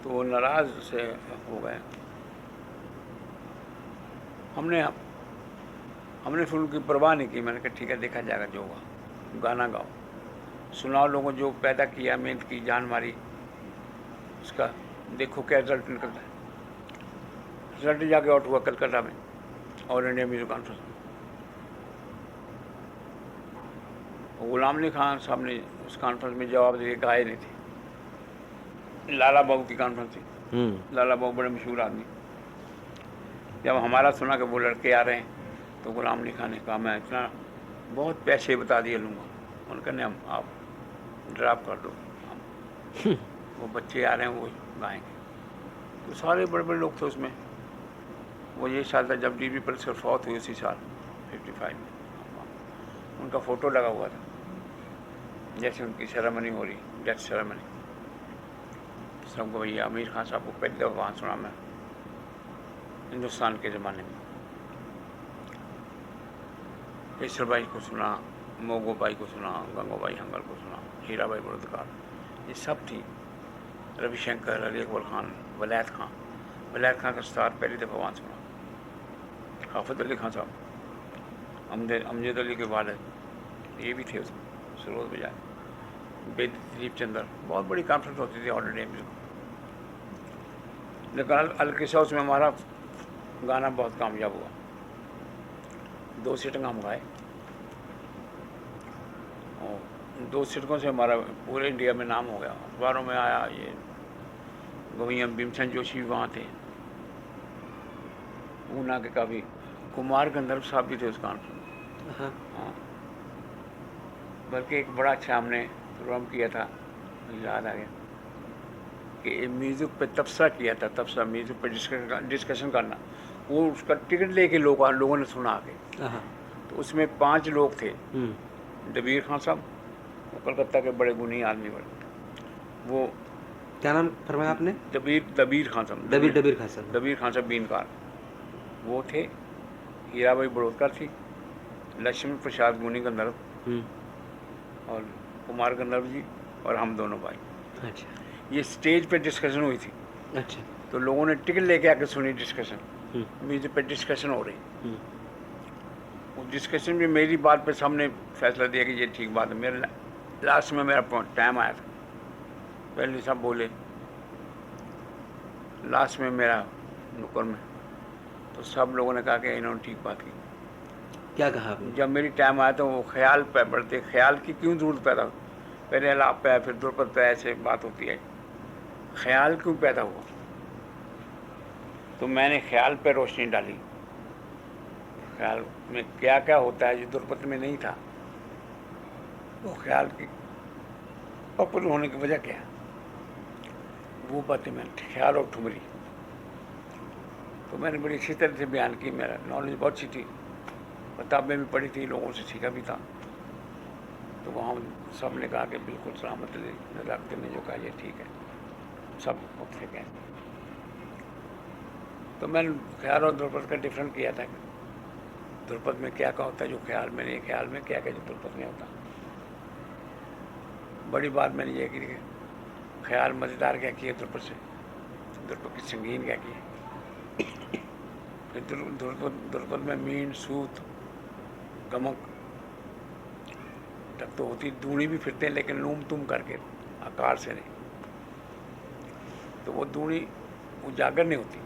तो वो नाराज़ से हो गए। हमने फिर उनकी परवाह नहीं की। मैंने कहा ठीक है, देखा जाएगा जो होगा, गाना गाओ, सुनाओ लोगों जो पैदा किया, मेहनत की, जान मारी, उसका देखो क्या रिजल्ट निकलता है। रिजल्ट जाके आउट हुआ कलकत्ता में ऑल इंडिया म्यूजिक कॉन्फ्रेंस में। गुलाम अली खान साहब ने उस कॉन्फ्रेंस में जवाब दिए, गाए नहीं थे। लाला बाबू की कॉन्फ्रेंस थी। लाला बाबू बड़े मशहूर आदमी। जब हमारा सुना कि वो लड़के आ रहे हैं, तो गुलाम अली खान ने कहा मैं इतना बहुत पैसे बता दिए लूँगा। उनका नहीं, हम आप ड्रॉप कर दो, वो बच्चे आ रहे हैं वो गाएंगे। तो सारे बड़े बड़े लोग थे उसमें। वो ये साल था जब DB पल्सर फौत हुई, उसी साल 55 में। उनका फ़ोटो लगा हुआ था, जैसे उनकी सेरेमनी हो रही, डेथ सेरेमनी। सबको भैया आमिर खान साहब को पहली दफ़ा वहाँ सुना मैं हिंदुस्तान के ज़माने में। केसर भाई को सुना, मोगो भाई को सुना, गंगो भाई हंगल को सुना, हीरा भाई बुरदकार, ये सब थी। रविशंकर, अली अकबर खान, वलैत खां का स्टार पहली दफ़ा वहाँ सुना। हाफिज़ अली खान साहब, अमजद अली के वालिद, ये भी थे उसमें, सरोज बजाए। बेदी दिलीप चंद्र, बहुत बड़ी कॉन्फ्रेंस होती थी ऑल इंडिया म्यूजिक। लेकिन अलकिस्सा उसमें हमारा गाना बहुत कामयाब हुआ, 2 सिटिंग हम गाए और 2 सिटकों से हमारा पूरे इंडिया में नाम हो गया, अखबारों में आया। ये गवैया भीमसेन जोशी भी वहाँ थे, पूना के काफ़ी, कुमार गंधर्व साहब भी थे उस गान पर। हाँ। हाँ, बल्कि एक बड़ा अच्छा हमने प्रोग्राम किया था, मुझे याद आ गया कि म्यूज़िक पे तबसरा किया था, तबसरा म्यूज़िक पे डिस्कशन करना। वो उसका टिकट लेके लोगों ने सुना आके। हाँ। तो उसमें 5 लोग थे। हम्म। दबीर खान साहब, वो कलकत्ता के बड़े गुनी आदमी, बड़े, वो क्या नाम फरमाया आपने? दबीर खान साहब, दबीर खान साहब। दबीर खान साहब बीनकार वो थे। हीराबाई बड़ोदकर थी, लक्ष्मी प्रसाद गुनी गंधर्व और कुमार गंधर्व जी और हम दोनों भाई। अच्छा। ये स्टेज पे डिस्कशन हुई थी। अच्छा। तो लोगों ने टिकट लेके आके सुनी डिस्कशन, म्यूजिक पे डिस्कशन हो रही। उस डिस्कशन में मेरी बात पे सबने फैसला दिया कि ये ठीक बात है। मेरे लास्ट में मेरा टाइम आया था, पहले सब बोले, लास्ट में मेरा नुक्कड़ में, तो सब लोगों ने कहा कि इन्होंने ठीक बात की। क्या कहा आपने? जब मेरी टाइम आया तो वो ख्याल पे बढ़ते, ख्याल की क्यों जरूरत पैदा, पहले अलाप पे फिर दुर्पद पे, ऐसे बात होती है, ख्याल क्यों पैदा हुआ? तो मैंने ख्याल पे रोशनी डाली, ख्याल में क्या क्या होता है जो दुर्पद में नहीं था, वो ख्याल की पॉपुलर होने की वजह क्या है, वो बातें मैंने, ख्याल और ठुमरी, तो मैंने बड़ी अच्छी तरह से बयान की। मेरा नॉलेज बहुत अच्छी थी, किताबें भी पढ़ी थी, लोगों से सीखा भी था। तो वहाँ सब ने कहा कि बिल्कुल सलामत रखते ने जो कहा ये ठीक है, सब उससे कहें। तो मैंने ख्याल और दुर्पद का डिफरेंट किया था, दुर्पद में क्या क्या होता है जो ख्याल में नहीं, ख्याल में क्या क्या जो दुर्पद में होता। बड़ी बात मैंने ये की कि ख्याल मज़ेदार क्या किया दुर्पद से, दुर्पद की संगीन क्या की, फिर दुर्पद में मीन सूत गमक तक तो होती, दूनी भी फिरते हैं लेकिन लूम तुम करके, आकार से नहीं, तो वो दूनी उजागर नहीं होती।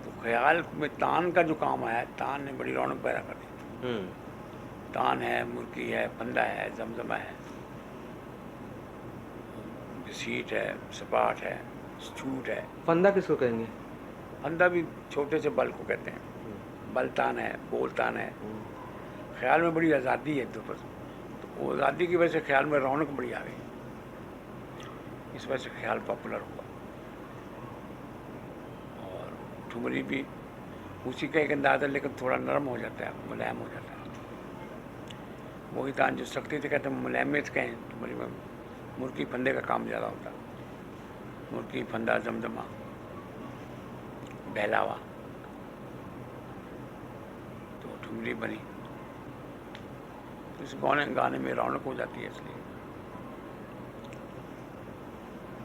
तो ख्याल में तान का जो काम आया, तान ने बड़ी रौनक पैदा कर दी। तान है, मुर्गी है, फंदा है, जमजमा है, सीट है, सपाट है, छूट है। फंदा किसको कहेंगे? फंदा भी छोटे से बल को कहते हैं, बलतान है, बोलतान है। ख्याल में बड़ी आज़ादी है दुर्पद, तो वो आज़ादी की वजह से ख्याल में रौनक बड़ी आ गई, इस वजह से ख्याल पॉपुलर हुआ। और ठुमरी भी उसी का एक अंदाज़ है, लेकिन थोड़ा नरम हो जाता है, मुलायम हो जाता है। वही तान जो सख्ती से कहते हैं मुलायमियत कहें, ठुमरी में मुर्गी फंदे का काम ज़्यादा होता है, मुर्गी फंदा जमजमा बहलावा, तो ठुमरी बनी। इस गाने में रौनक हो जाती है इसलिए।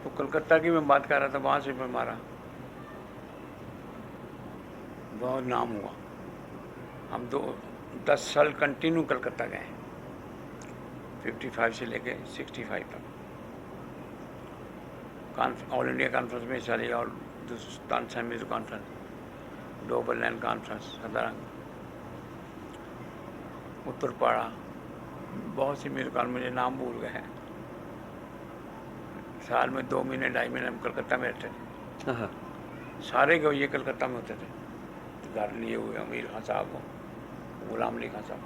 तो कलकत्ता की मैं बात कर रहा था, वहाँ से फिर हमारा बहुत नाम हुआ। हम 10 साल कंटिन्यू कलकत्ता गए, 55 से लेके 65 तक। ऑल इंडिया कॉन्फ्रेंस में हिस्सा लिया, और Tansen music conference, Dover Lane conference, Sadarang, Uttarpara, बहुत सी म्यूजिक कॉन्फ्रेंस, मुझे नाम भूल गए हैं। साल में 2 महीने 2.5 महीने हम कलकत्ता में रहते थे। सारे के ये कलकत्ता में होते थे, घर लिए हुए अमीर खान साहब हो, गुलाम अली खान साहब,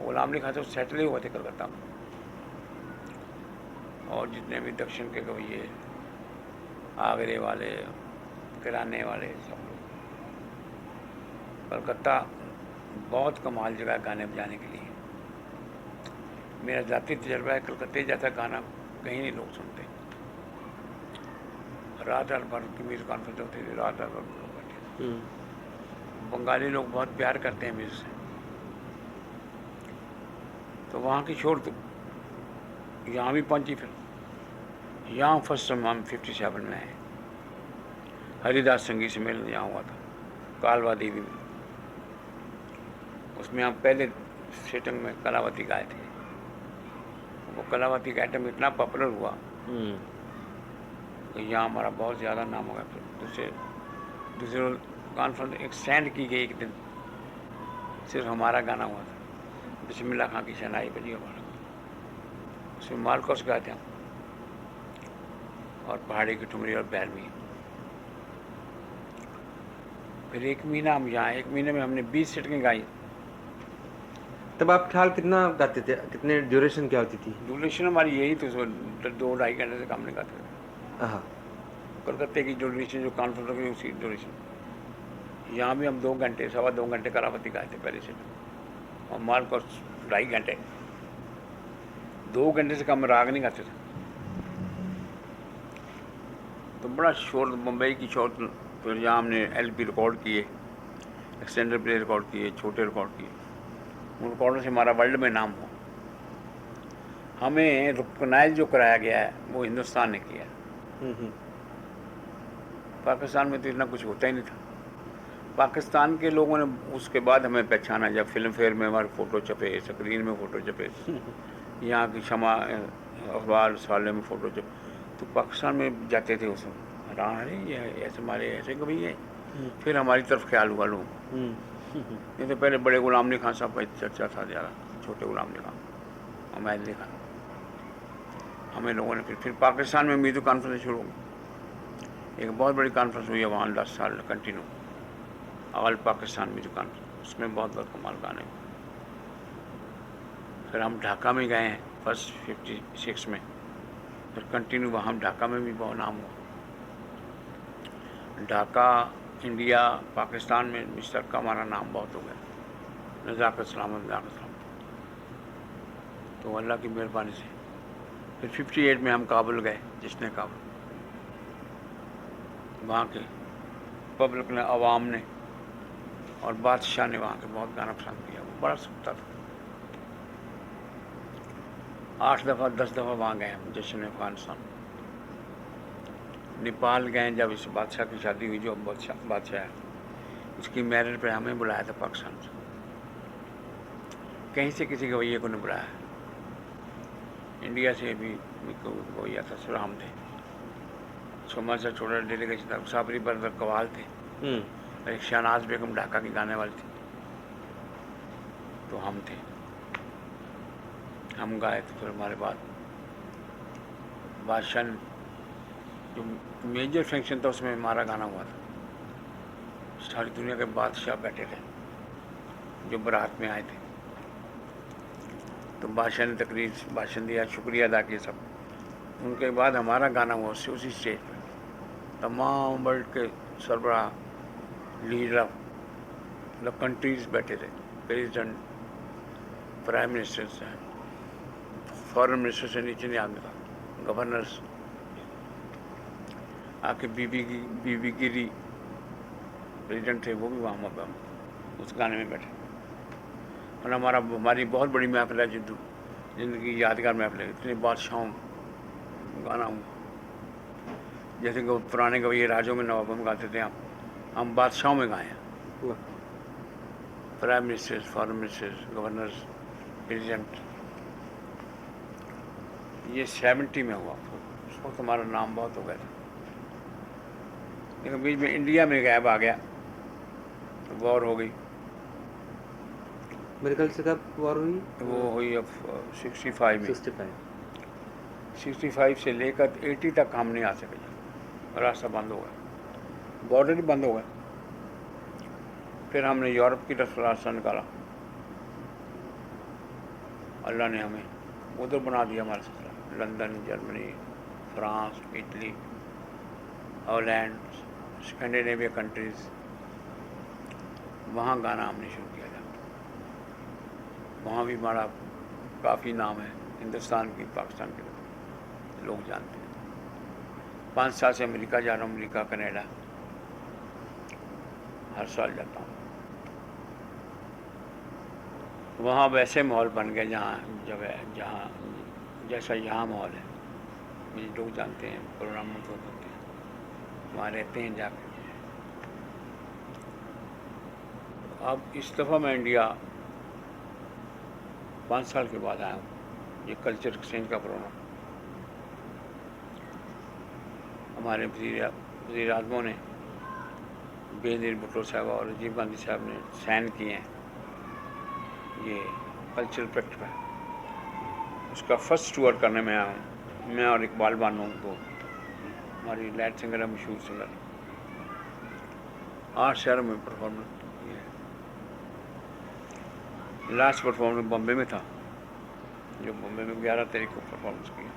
गुलाम अली खान साहब सेटल ही हुए थे कलकत्ता में, और जितने भी दक्षिण के गवैये, आगरे वाले, किराने वाले, सब लोग। कलकत्ता बहुत कमाल जगह गाने बजाने के लिए। मेरा ज़ाती तजर्बा है, कलकत्ते जैसा गाना कहीं नहीं लोग सुनते। रात भर की म्यूजिक कॉन्फ्रेंस होती थी, रात भर लोग बैठे। बंगाली लोग बहुत प्यार करते हैं म्यूजिक से, तो वहाँ की शोर तो यहाँ भी पहुँची। फिर यहाँ फर्स्ट टाइम हम 57 में आए, हरिदास संगीत सम्मेलन यहाँ हुआ था कालवा देवी में, उसमें हम पहले सेटिंग में कलावती गाए थे। वो कलावती का आइटम इतना पॉपुलर हुआ हम्म। कि यहाँ हमारा बहुत ज़्यादा नाम हो गया। फिर दूसरे दूसरे कॉन्फ्रेंस एक्सटेंड की गई एक दिन, सिर्फ हमारा गाना हुआ था, बिस्मिल्लाह खां की शहनाई बजी हमारा, उसमें मालकोस गाए थे हम, और पहाड़ी की ठुमरी और बैरवी। फिर एक महीना हम यहाँ, एक महीने में हमने 20 सिटिंग गाई। तब आप ख्याल कितना गाते थे, कितने ड्यूरेशन क्या होती थी? ड्यूरेशन हमारी यही तो 2-2.5 घंटे से काम नहीं गाते थे। हाँ। कलकत्ते की ड्यूरेशन जो कॉन्फ्रेंस हो गई उसी ड्यूरेशन। यहाँ भी हम 2 घंटे, 2.25 घंटे कलावती गाए थे पहले से, और मालकोस 2.5 घंटे। 2 घंटे से कम राग नहीं गाते थे। तो बड़ा शोर, मुंबई की शोर। फिर यहाँ हमने LP रिकॉर्ड किए, एक्सटेंडर प्ले रिकॉर्ड किए, छोटे रिकॉर्ड किए। उन रिकॉर्डों से हमारा वर्ल्ड में नाम हो। हमें रिकॉग्नाइज जो कराया गया है वो हिंदुस्तान ने किया है। पाकिस्तान में तो इतना कुछ होता ही नहीं था। पाकिस्तान के लोगों ने उसके बाद हमें पहचाना, जब फिल्म फेयर में हमारे फ़ोटो छपे, स्क्रीन में फ़ोटो छपे, यहाँ की शमा अखबार साले में फ़ोटो छपे, तो पाकिस्तान में जाते थे उस वक्त, अरे ये ऐसे हमारे ऐसे कभी है। फिर हमारी तरफ ख्याल हुआ लोग। नहीं तो पहले बड़े गुलाम अली खान साहब का चर्चा था ज़्यादा, छोटे गुलाम अली खान, उमैद अली खान। हमें लोगों ने फिर पाकिस्तान में मीडिया कॉन्फ्रेंस शुरू हो गई। एक बहुत बड़ी कॉन्फ्रेंस हुई है वहाँ 10 साल continue, all Pakistan media conference. उसमें बहुत बहुत कमाल गाने। फिर हम ढाका में गए हैं फर्स्ट 56 में, फिर कंटिन्यू वहाँ ढाका में भी बहुत नाम हुआ। ढाका, इंडिया, पाकिस्तान में मिस्टर का हमारा नाम बहुत हो गया। नज़ाकत सलामत, नज़ाकत सलामत। तो अल्लाह की मेहरबानी से फिर 58 में हम काबुल गए, जिसने काबुल, वहाँ के पब्लिक ने, आवाम ने और बादशाह ने वहाँ के बहुत गाना पसंद किया। वो बड़ा सकता था। 8 दफ़ा 10 दफ़ा वहाँ गए हम, जश्न अफगानिस्तान। नेपाल गए, जब इस बादशाह की शादी हुई, जो बादशाह है, उसकी मैरिज पे हमें बुलाया था पाकिस्तान से। कहीं से किसी गवैये को नहीं बुलाया। इंडिया से भी गवैया था, सुराम थे, सोमा से छोटा डेलीगेशन था, साबरी बरदर कवाल थे, और एक शहनाज बेगम ढाका की गाने वाली थी, तो हम थे, हम गाए थे। फिर हमारे बाद बादशाह ने, जो मेजर फंक्शन था उसमें हमारा गाना हुआ था। सारी दुनिया के बादशाह बैठे थे जो बारात में आए थे, तो बादशाह ने तकरीर भाषण दिया, शुक्रिया अदा किया सब। उनके बाद हमारा गाना हुआ उसी स्टेज पर। तमाम वर्ल्ड के सरबराह, लीडर ऑफ द कंट्रीज बैठे थे, president, prime ministers, foreign minister से नीचे नहीं आदमी था, गवर्नर्स आके, बीबी गिरी प्रेसिडेंट थे, वो भी वहाँ पर उस गाने में बैठे। और हमारी बहुत बड़ी महफिल है, जिंदगी यादगार महफिल है। इतने बादशाहों गाना हुआ, जैसे कि पुराने गवैये राजों में, नवाबों में गाते थे, हम बादशाहों में गाए हैं। Prime ministers, foreign ministers, governors, president. ये 70 में हुआ। उस वक्त हमारा नाम बहुत हो गया था, लेकिन बीच में इंडिया में गैप आ गया, तो वॉर हो गई। मेरे ख्याल से कब वॉर हुई? वो हुई अब 65 में। 65 से लेकर 80 तक हम नहीं आ सके, रास्ता बंद हो गया, बॉर्डर ही बंद हो गया। फिर हमने यूरोप की तरफ रास्ता निकाला, अल्लाह ने हमें उधर बना दिया हमारे साथ। London, Germany, France, Italy, Holland, Scandinavia countries, वहाँ गाना हमने शुरू किया था। वहाँ भी हमारा काफ़ी नाम है, हिंदुस्तान की, पाकिस्तान के लोग जानते हैं। 5 साल से अमेरिका जा रहा हूँ, अमेरिका, कनाडा, हर साल जाता हूँ। वहाँ वैसे माहौल बन गए जहाँ जैसा यहाँ माहौल है, मुझे लोग जानते हैं, प्रोग्राम में होते हैं, वहाँ रहते हैं जाकर। अब इस दफ़ा मैं इंडिया 5 साल के बाद आया हूँ। ये कल्चर एक्सचेंज का प्रोग्राम हमारे वज़ीर आज़मों ने, बेनज़ीर भुट्टो साहब और राजीव गांधी साहब ने साइन किए हैं ये कल्चरल पैक्ट पर। उसका फर्स्ट टूर करने में आया हूँ मैं और इकबाल बानो, दो हमारी लाइट सिंगर है, मशहूर सिंगर। 8 शहरों में परफॉर्मेंस किया है। लास्ट परफॉर्मेंस बॉम्बे में था, जो बॉम्बे में 11 तारीख को परफॉर्मेंस किया।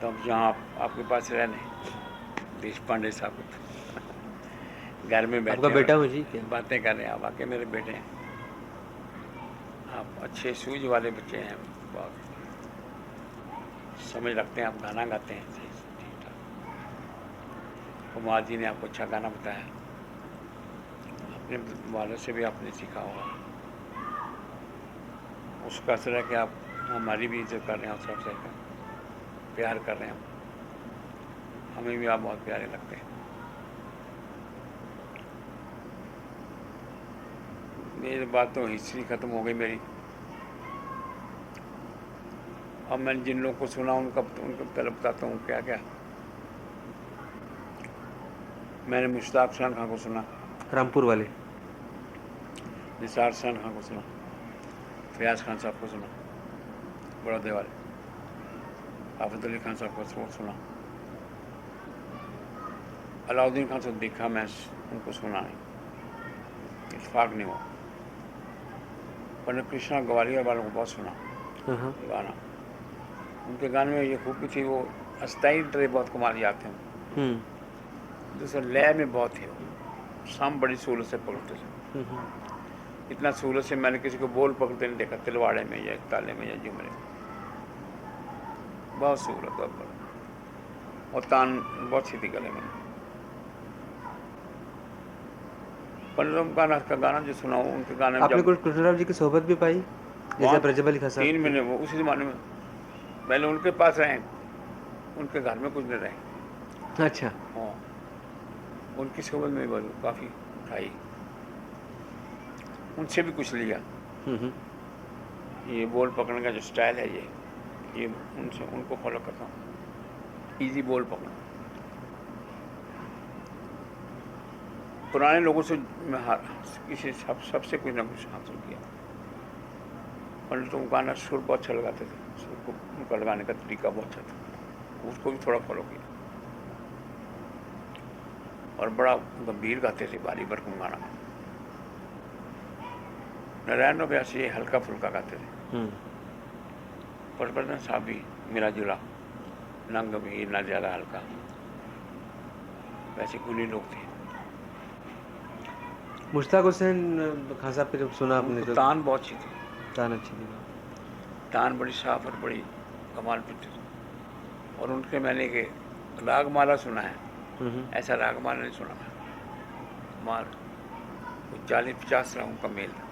तो अब जहाँ आपके पास रहने देश पांडे साहब घर में बैठे, आपका बेटा हूँ जी क्या? बातें कर रहे हैं। आप आके मेरे बेटे हैं, आप अच्छे सूझ वाले बच्चे हैं, बहुत समझ रखते हैं, आप गाना गाते हैं सही ठीक ठाक। कुमार जी ने आपको अच्छा गाना बताया, अपने वालों से भी आपने सीखा होगा। उसका असर है कि आप हमारी भी इज्जत कर रहे हैं, सबसे प्यार कर रहे हैं। हमें भी आप बहुत प्यारे लगते हैं। मेरी बात तो हिस्ट्री ख़त्म हो गई मेरी। अब मैंने जिन लोगों को सुना उनका पहले बताता हूँ क्या क्या। मैंने मुश्ताक खान को सुना, रामपुर वाले, निसार खान को सुना, फयाज खान साहब को सुना, बड़ौदे वाले, आफत अली खान साहब को सुना, अलाउद्दीन खान से देखा मैं, उनको सुना नहीं, इत्तेफाक नहीं हुआ। पंडित कृष्णा ग्वालियर वालों को बहुत सुना गाना। उनके गाने में ये खूबी थी, वो अस्थाई तरह बहुत कमाल जाते हैं। दूसरा लय में बहुत थे, शाम बड़ी सहूलत से पकड़ते थे। इतना सहूलत से मैंने किसी को बोल पकड़ते नहीं देखा, तिलवाड़े में या ताले में या जुमरे में। बहुत सहूलत बहुत बड़ा, और तान बहुत सी थी गले में। पंडित का गाना जो सुना उनके गाने में आपने कुछ कृष्णराव जी की सोहबत भी पाई, जैसे प्रज्वल अली खान साहब? 3 महीने वो उसी ज़माने में पहले उनके पास रहे, उनके घर में कुछ नहीं रहे। अच्छा। हाँ, उनकी सोहबत में काफ़ी खाई, उनसे भी कुछ लिया। ये बोल पकड़ने का जो स्टाइल है ये उनको फॉलो करता हूँ, इजी बोल पकड़ना। पुराने लोगों से मैं किसी सबसे कुछ ना कुछ हासिल किया। पंडितों को गाना सुर बहुत अच्छा लगाते थे, सुर को उनका लगाने का तरीका बहुत अच्छा था, उसको भी थोड़ा फॉलो किया। और बड़ा गंभीर गाते थे, बारी भरकम गाना। नारायण व्यास ये हल्का फुल्का गाते थे। पटवर्धन साहब भी मिला जुला, ना गंभीर ना ज़्यादा हल्का, वैसे कुली लोग थे। मुश्ताक हुसैन खान साहब के जब सुना आपने तो तान बहुत अच्छी थी, तान अच्छी थी, तान बड़ी साफ और बड़ी कमाल की थी। और उनके मैंने एक रागमाला सुना है, ऐसा रागमाला नहीं सुना मैं। माल 40-50 रागों का मेल था।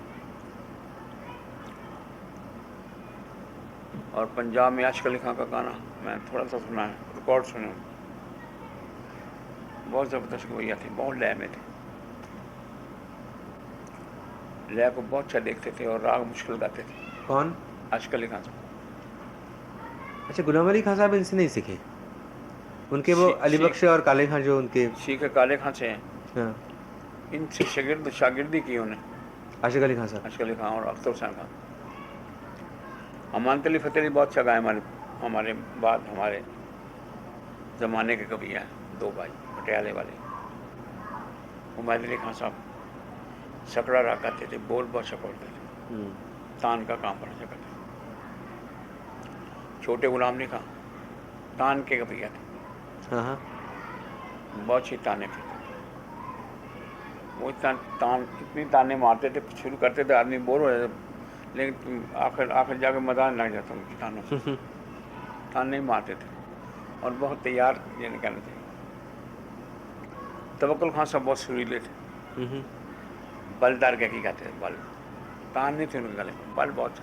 और पंजाब में आशिक अली खान का गाना मैं थोड़ा सा सुना है, रिकॉर्ड सुने, बहुत ज़बरदस्त गवैया थे, बहुत लय में थे, लय को बहुत अच्छा देखते थे और राग मुश्किल गाते थे। कौन? आशिक अली खान साहब। अच्छा, गुलाम अली खान साहब इनसे नहीं सीखे? उनके वो अली बख्श और काले खान जो उनके सीखे काले खान से हैं। हाँ, इनसे शागिर्दी की उन्हें, आशिक अली खान साहब, आशिक अली खान और अख्तर हुसैन खान। अमानत अली फतेह अली बहुत अच्छा गाए, हमारे बाद हमारे ज़माने के कवि हैं, 2 भाई पटियाले वाले। उमैद अली खान साहब सकड़ा राग गाते थे, बोल बहुत अच्छा पढ़ते थे, तान का काम बड़ा अच्छा करते थे। छोटे गुलाम अली खान तान के कविया थे, बहुत अच्छी ताने थे। वो इतनी ताने मारते थे, शुरू करते थे आदमी बोर हो जाता, लेकिन आखिर जाकर मजा लग जाता उनकी तानों से। तान नहीं मारते थे और बहुत तैयार जिन्हें कहना चाहिए। तवक्कुल खान साहब बहुत सुरीले थे, बलदार क्या कहते थे, बल, तान नहीं थे उनके गले में, बल बहुत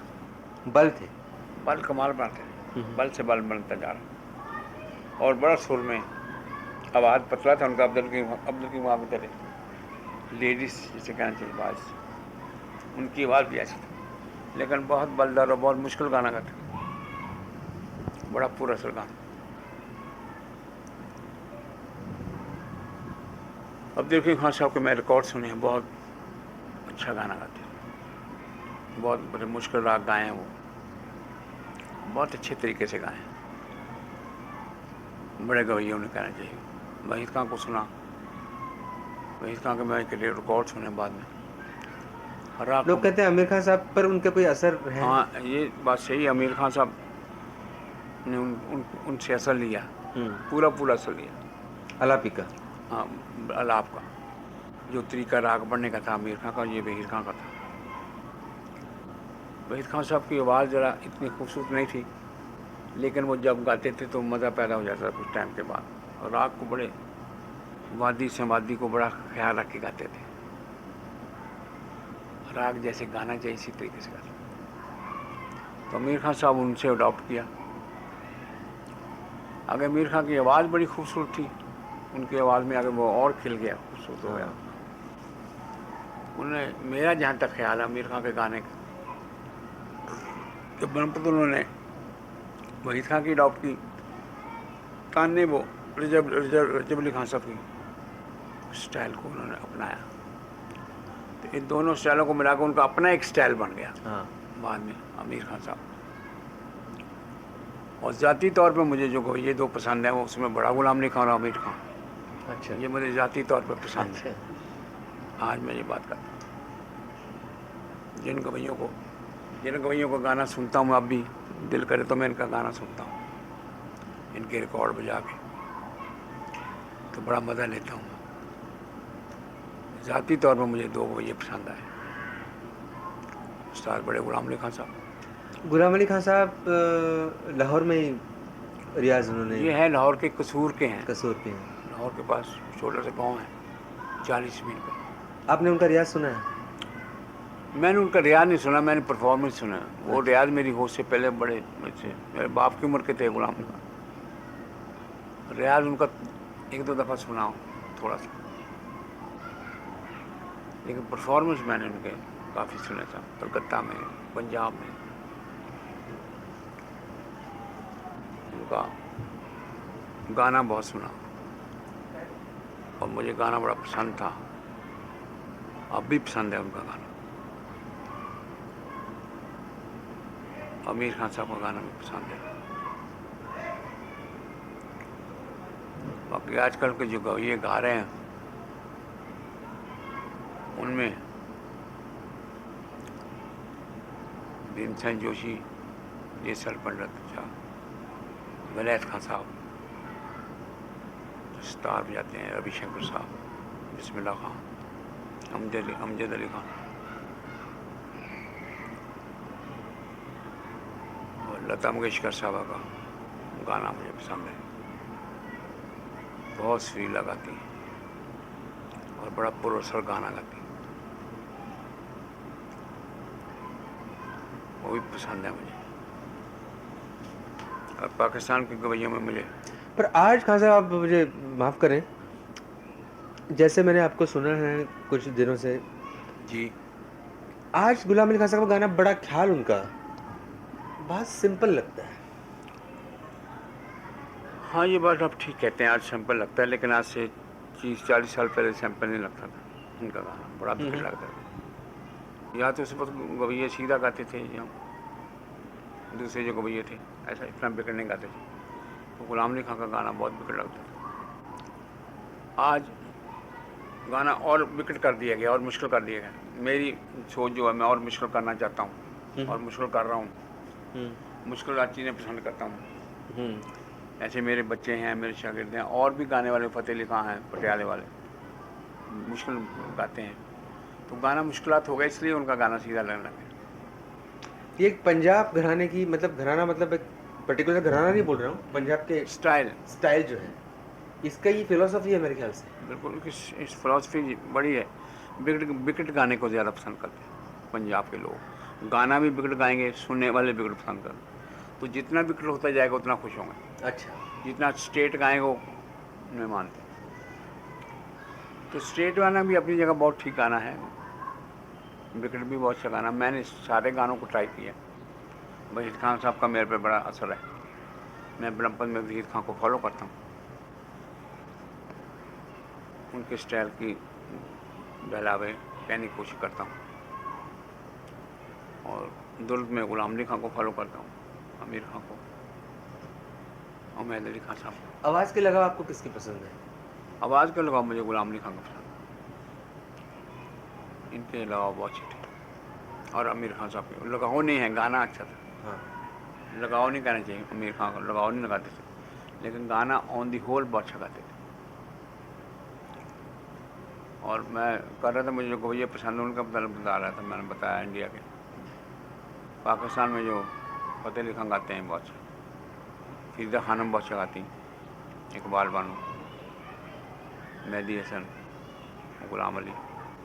बल थे, बल कमाल बनाते थे, बल से बल बनता जा रहा। और बड़ा सुर में, आवाज़ पतला था उनका, अब्दुल की वहाँ तरह लेडीज जिसे कहना चाहिए आवाज़, उनकी आवाज़ भी ऐसी थी। लेकिन बहुत बलदार और बहुत मुश्किल गाना गाते, बड़ा पूरा असर गाना। अब देखिए खान साहब के मैं रिकॉर्ड सुने हैं, बहुत अच्छा गाना गाते हैं, बहुत बड़े मुश्किल राग गाए हैं वो, बहुत अच्छे तरीके से गाए हैं, बड़े गवैयों ने कहना चाहिए। वहीद खान को सुना, वहीद खान के मैं रिकॉर्ड सुने बाद में। राग लोग कहते हैं आमिर खान साहब पर उनका कोई असर है? हाँ, ये बात सही है, आमिर खान साहब ने उनसे असर लिया, पूरा पूरा असर लिया। अलापी का? हाँ, अलाप का जो तरीका राग बढ़ने का था आमिर खान का, ये वहीद खान का था। वहीद खान साहब की आवाज़ ज़रा इतनी खूबसूरत नहीं थी, लेकिन वो जब गाते थे तो मज़ा पैदा हो जाता था कुछ टाइम के बाद। और राग को बड़े वादी से वादी को बड़ा ख्याल रख के गाते थे, राग जैसे गाना चाहिए इसी तरीके से गाते। तो आमिर खान साहब उनसे अडॉप्ट किया। आगे आमिर खान की आवाज़ बड़ी खूबसूरत थी, उनकी आवाज़ में आगे वो और खिल गया, खूबसूरत हो गया। उन्होंने, मेरा जहाँ तक ख्याल है आमिर खान के गाने का, जब बनपत उन्होंने वहीद खान की अडॉप्ट की, खान ने वो रजब अली खान साहब की स्टाइल को उन्होंने अपनाया। तो इन दोनों स्टाइलों को मिलाकर उनका अपना एक स्टाइल बन गया बाद में आमिर खान साहब। और ज़ाती तौर पे मुझे जो ये दो पसंद है, वो उसमें बड़ा गुलाम अली खान और आमिर खान। अच्छा, ये मुझे ज़ाती तौर पे पसंद है। आज मैं ये बात करता हूँ, जिन गवैयों को गाना सुनता हूँ, अब भी दिल करे तो मैं इनका गाना सुनता हूँ, इनके रिकॉर्ड बजा के तो बड़ा मज़ा लेता हूँ। ज़ाती तौर पर मुझे दो गवैये पसंद आए, उस्ताद बड़े गुलाम अली खान साहब। गुलाम अली खान साहब लाहौर में ही रियाज उन्होंने? ये है लाहौर के कसूर के हैं। कसूर के हैं। लाहौर के पास छोटा सा गाँव है, 40 मील पर। आपने उनका रियाज सुना है? मैंने उनका रियाज नहीं सुना, मैंने परफॉर्मेंस सुना। वो रियाज मेरी होश से पहले बड़े मेरे बाप की उम्र के थे गुलाम अली खान। रियाज उनका एक दो दफ़ा सुना हो थोड़ा सा, लेकिन परफॉर्मेंस मैंने उनके काफ़ी सुने था, कलकत्ता में, पंजाब में। उनका गाना बहुत सुना और मुझे गाना बड़ा पसंद था, अब भी पसंद है उनका गाना। आमिर खान साहब का गाना भी पसंद है। बाकी आजकल के जो गवैये गा रहे हैं, उनमें भीमसेन जोशी, जेसल पंडित साहब, वलैत खान साहब, स्टार बजाते हैं, रविशंकर साहब, बिस्मिल्लाह खान, अमजद अली खान और लता मंगेशकर साहबा का गाना मुझे पसंद है। बहुत सुरीला गाती हैं और बड़ा पुरअसर गाना गाती हैं, वो भी पसंद है मुझे। और पाकिस्तान के गवैयों में मुझे, पर आज खान साहब, आप मुझे माफ़ करें, जैसे मैंने आपको सुना है कुछ दिनों से जी, आज गुलाम अली खान साहब का गाना बड़ा ख्याल उनका बहुत सिंपल लगता है। हाँ, ये बात आप ठीक कहते हैं, आज सिंपल लगता है, लेकिन आज से 30-40 साल पहले सिंपल नहीं लगता था उनका गाना, बड़ा बिगड़ लगता था। या तो उस वक्त गवैये सीधा गाते थे, या दूसरे जो गवैये थे ऐसा इतना बिगड़ नहीं गाते थे। तो गुलाम अली खान का गाना बहुत बिगड़ लगता था। आज गाना और बिगड़ कर दिया गया और मुश्किल कर दिया गया। मेरी सोच जो है, मैं और मुश्किल करना चाहता हूँ और मुश्किल कर रहा हूँ। मुश्किल चीज़ें पसंद करता हूँ। ऐसे मेरे बच्चे हैं, मेरे शागिर्द हैं, और भी गाने वाले, फ़तेह अली खान हैं पटियाले वाले, मुश्किल गाते हैं। तो गाना मुश्किलात हो गया, इसलिए उनका गाना सीधा लगने लगा। ये एक पंजाब घराने की, मतलब घराना मतलब एक पर्टिकुलर घराना नहीं बोल रहा हूँ, पंजाब के स्टाइल जो है, इसका ये फिलोसफी है मेरे ख्याल से। बिल्कुल, इस फिलोसफी बड़ी है। बिगड़ गाने को ज़्यादा पसंद करते हैं पंजाब के लोग। गाना भी बिगड़ गाएंगे, सुनने वाले बिगड़ पसंद करते। तो जितना बिगड़ होता जाएगा उतना खुश होंगे। अच्छा, जितना स्टेट गाएंगे वो नहीं मानते। तो स्टेट गाना भी अपनी जगह बहुत ठीक गाना है, विकेट भी बहुत अच्छा गाना, मैंने सारे गानों को ट्राई किया। वहीद खान साहब का मेरे पे बड़ा असर है, मैं बचपन में वहीद खान को फॉलो करता हूँ, उनके स्टाइल की बहलावे कहने की कोशिश करता हूँ। और दुर्द में गुलाम अली खान को फॉलो करता हूँ, आमिर खान को, और मेहदी अली खान साहब को। आवाज़ के लगाव आपको किसकी पसंद है? आवाज़ के लगाव मुझे गुलाम अली खान का पसंद, इनके अलावा बहुत अच्छे थे। और आमिर खान साहब के लगाव नहीं है, गाना अच्छा था। हाँ, लगाव नहीं कहना चाहिए, आमिर खान का लगाव नहीं लगाते थे, लेकिन गाना ऑन दी होल बहुत अच्छा गाते थे। और मैं कर रहा था, मुझे जो गवैया पसंद है उनका बता रहा था, मैंने बताया इंडिया के। पाकिस्तान में जो फ़तेह अली खान गाते हैं बहुत अच्छा, फरीदा खानम बहुत अच्छा गाती, इकबाल बानो, मेहदी हसन, गुलाम अली,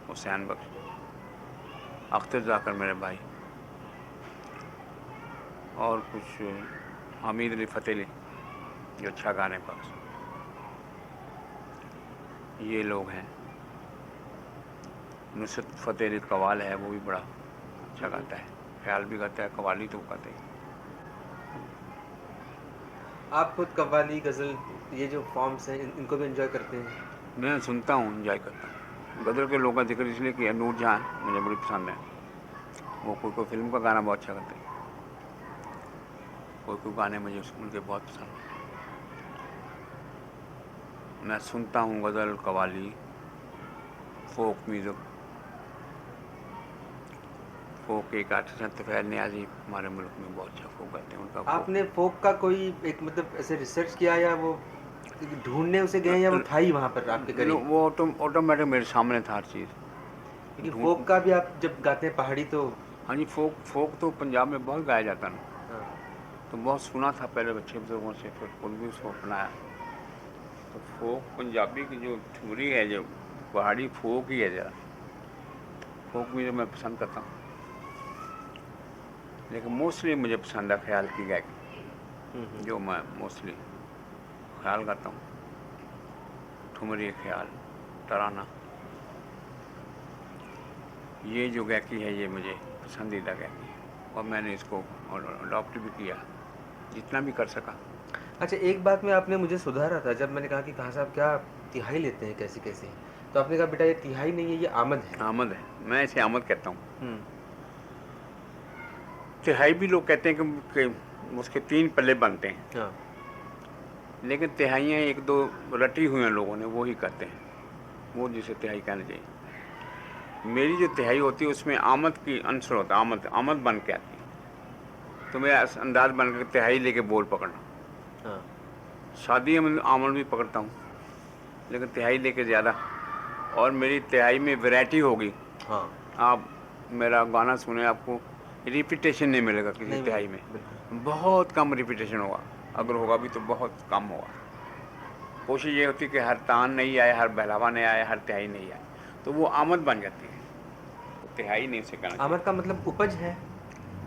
हुसैन बख्श, अख्तर जाकर मेरे भाई, और कुछ हामिद अली फ़तेह अली जो अच्छा गाने पास, ये लोग हैं। नुसरत फ़तेह अली कवाल है, वो भी बड़ा अच्छा गाता है, ख्याल भी गाता है, कवाली तो गाते हैं। आप खुद कव्वाली, गज़ल, ये जो फॉर्म्स हैं इनको भी एंजॉय करते हैं? मैं सुनता हूँ, इंजॉय करता हूँ। गदर के लोगों का जिक्र इसलिए किया, नूर जहां मुझे बड़ी पसंद है, वो कोई फिल्म का गाना बहुत अच्छा करते हैं, कोई गाने मुझे उनके बहुत पसंद है। मैं सुनता हूँ गज़ल, कवाली, फोक म्यूज़िक। फोक एक आर्टिस्ट हैं तुफैल नियाज़ी, हमारे मुल्क में बहुत अच्छा फोक गाते हैं, उनका फोक। आपने फोक का कोई एक मतलब ऐसे रिसर्च किया, या वो ढूंढने उसे गए, या वो था ही वहाँ पर आपके करीब? वो ऑटोमेटिक मेरे सामने था हर चीज़। क्योंकि ढूंढ, फोक का भी आप जब गाते हैं पहाड़ी तो। हाँ जी, फोक फोक तो पंजाब में बहुत गाया जाता ना, हाँ, तो बहुत सुना था पहले बच्चे बुजुर्गों से, फिर खुद भी उसको अपनाया। तो फोक पंजाबी की जो ठुमरी है, जो पहाड़ी फोक ही है ज़रा, फोक म्यूज़िक मैं पसंद करता हूँ, लेकिन मोस्टली मुझे पसंद है ख्याल की गायकी, जो मैं मोस्टली ख्याल गाता हूँ, ठुमरी, ख्याल, तराना, ये जो गायकी है ये मुझे पसंदीदा गायकी है, और मैंने इसको अडॉप्ट भी किया जितना भी कर सका। अच्छा, एक बात में आपने मुझे सुधारा था जब मैंने कहा कि खान साहब क्या तिहाई लेते हैं कैसे कैसे, तो आपने कहा बेटा ये तिहाई नहीं है, ये आमद है। आमद है, मैं इसे आमद कहता हूँ। हम्म। तिहाई भी लोग कहते हैं कि उसके 3 पल्ले बनते हैं, हाँ, लेकिन तिहाइयाँ एक दो रटी हुई हैं लोगों ने, वो ही करते हैं, वो जिसे तिहाई कहना चाहिए। मेरी जो तिहाई होती है उसमें आमद की अंश होता है, आमद आमद बन के आती है, तो मेरा अंदाज बन कर तिहाई लेके बोल पकड़ना। हाँ, शादी में आमद भी पकड़ता हूँ, लेकिन तिहाई लेके ज़्यादा, और मेरी तिहाई में वैरायटी होगी। हाँ, आप मेरा गाना सुने, आपको रिपीटेशन नहीं मिलेगा किसी नहीं तिहाई मिलेगा, में, बिल्कुल। बहुत कम रिपीटेशन होगा, अगर होगा भी तो बहुत कम होगा। कोशिश ये होती है कि हर तान नहीं आए, हर बहलावा नहीं आए, हर तिहाई नहीं आए, तो वो आमद बन जाती है, तो तिहाई नहीं उसे कहना आमद चाहिए। का मतलब उपज है,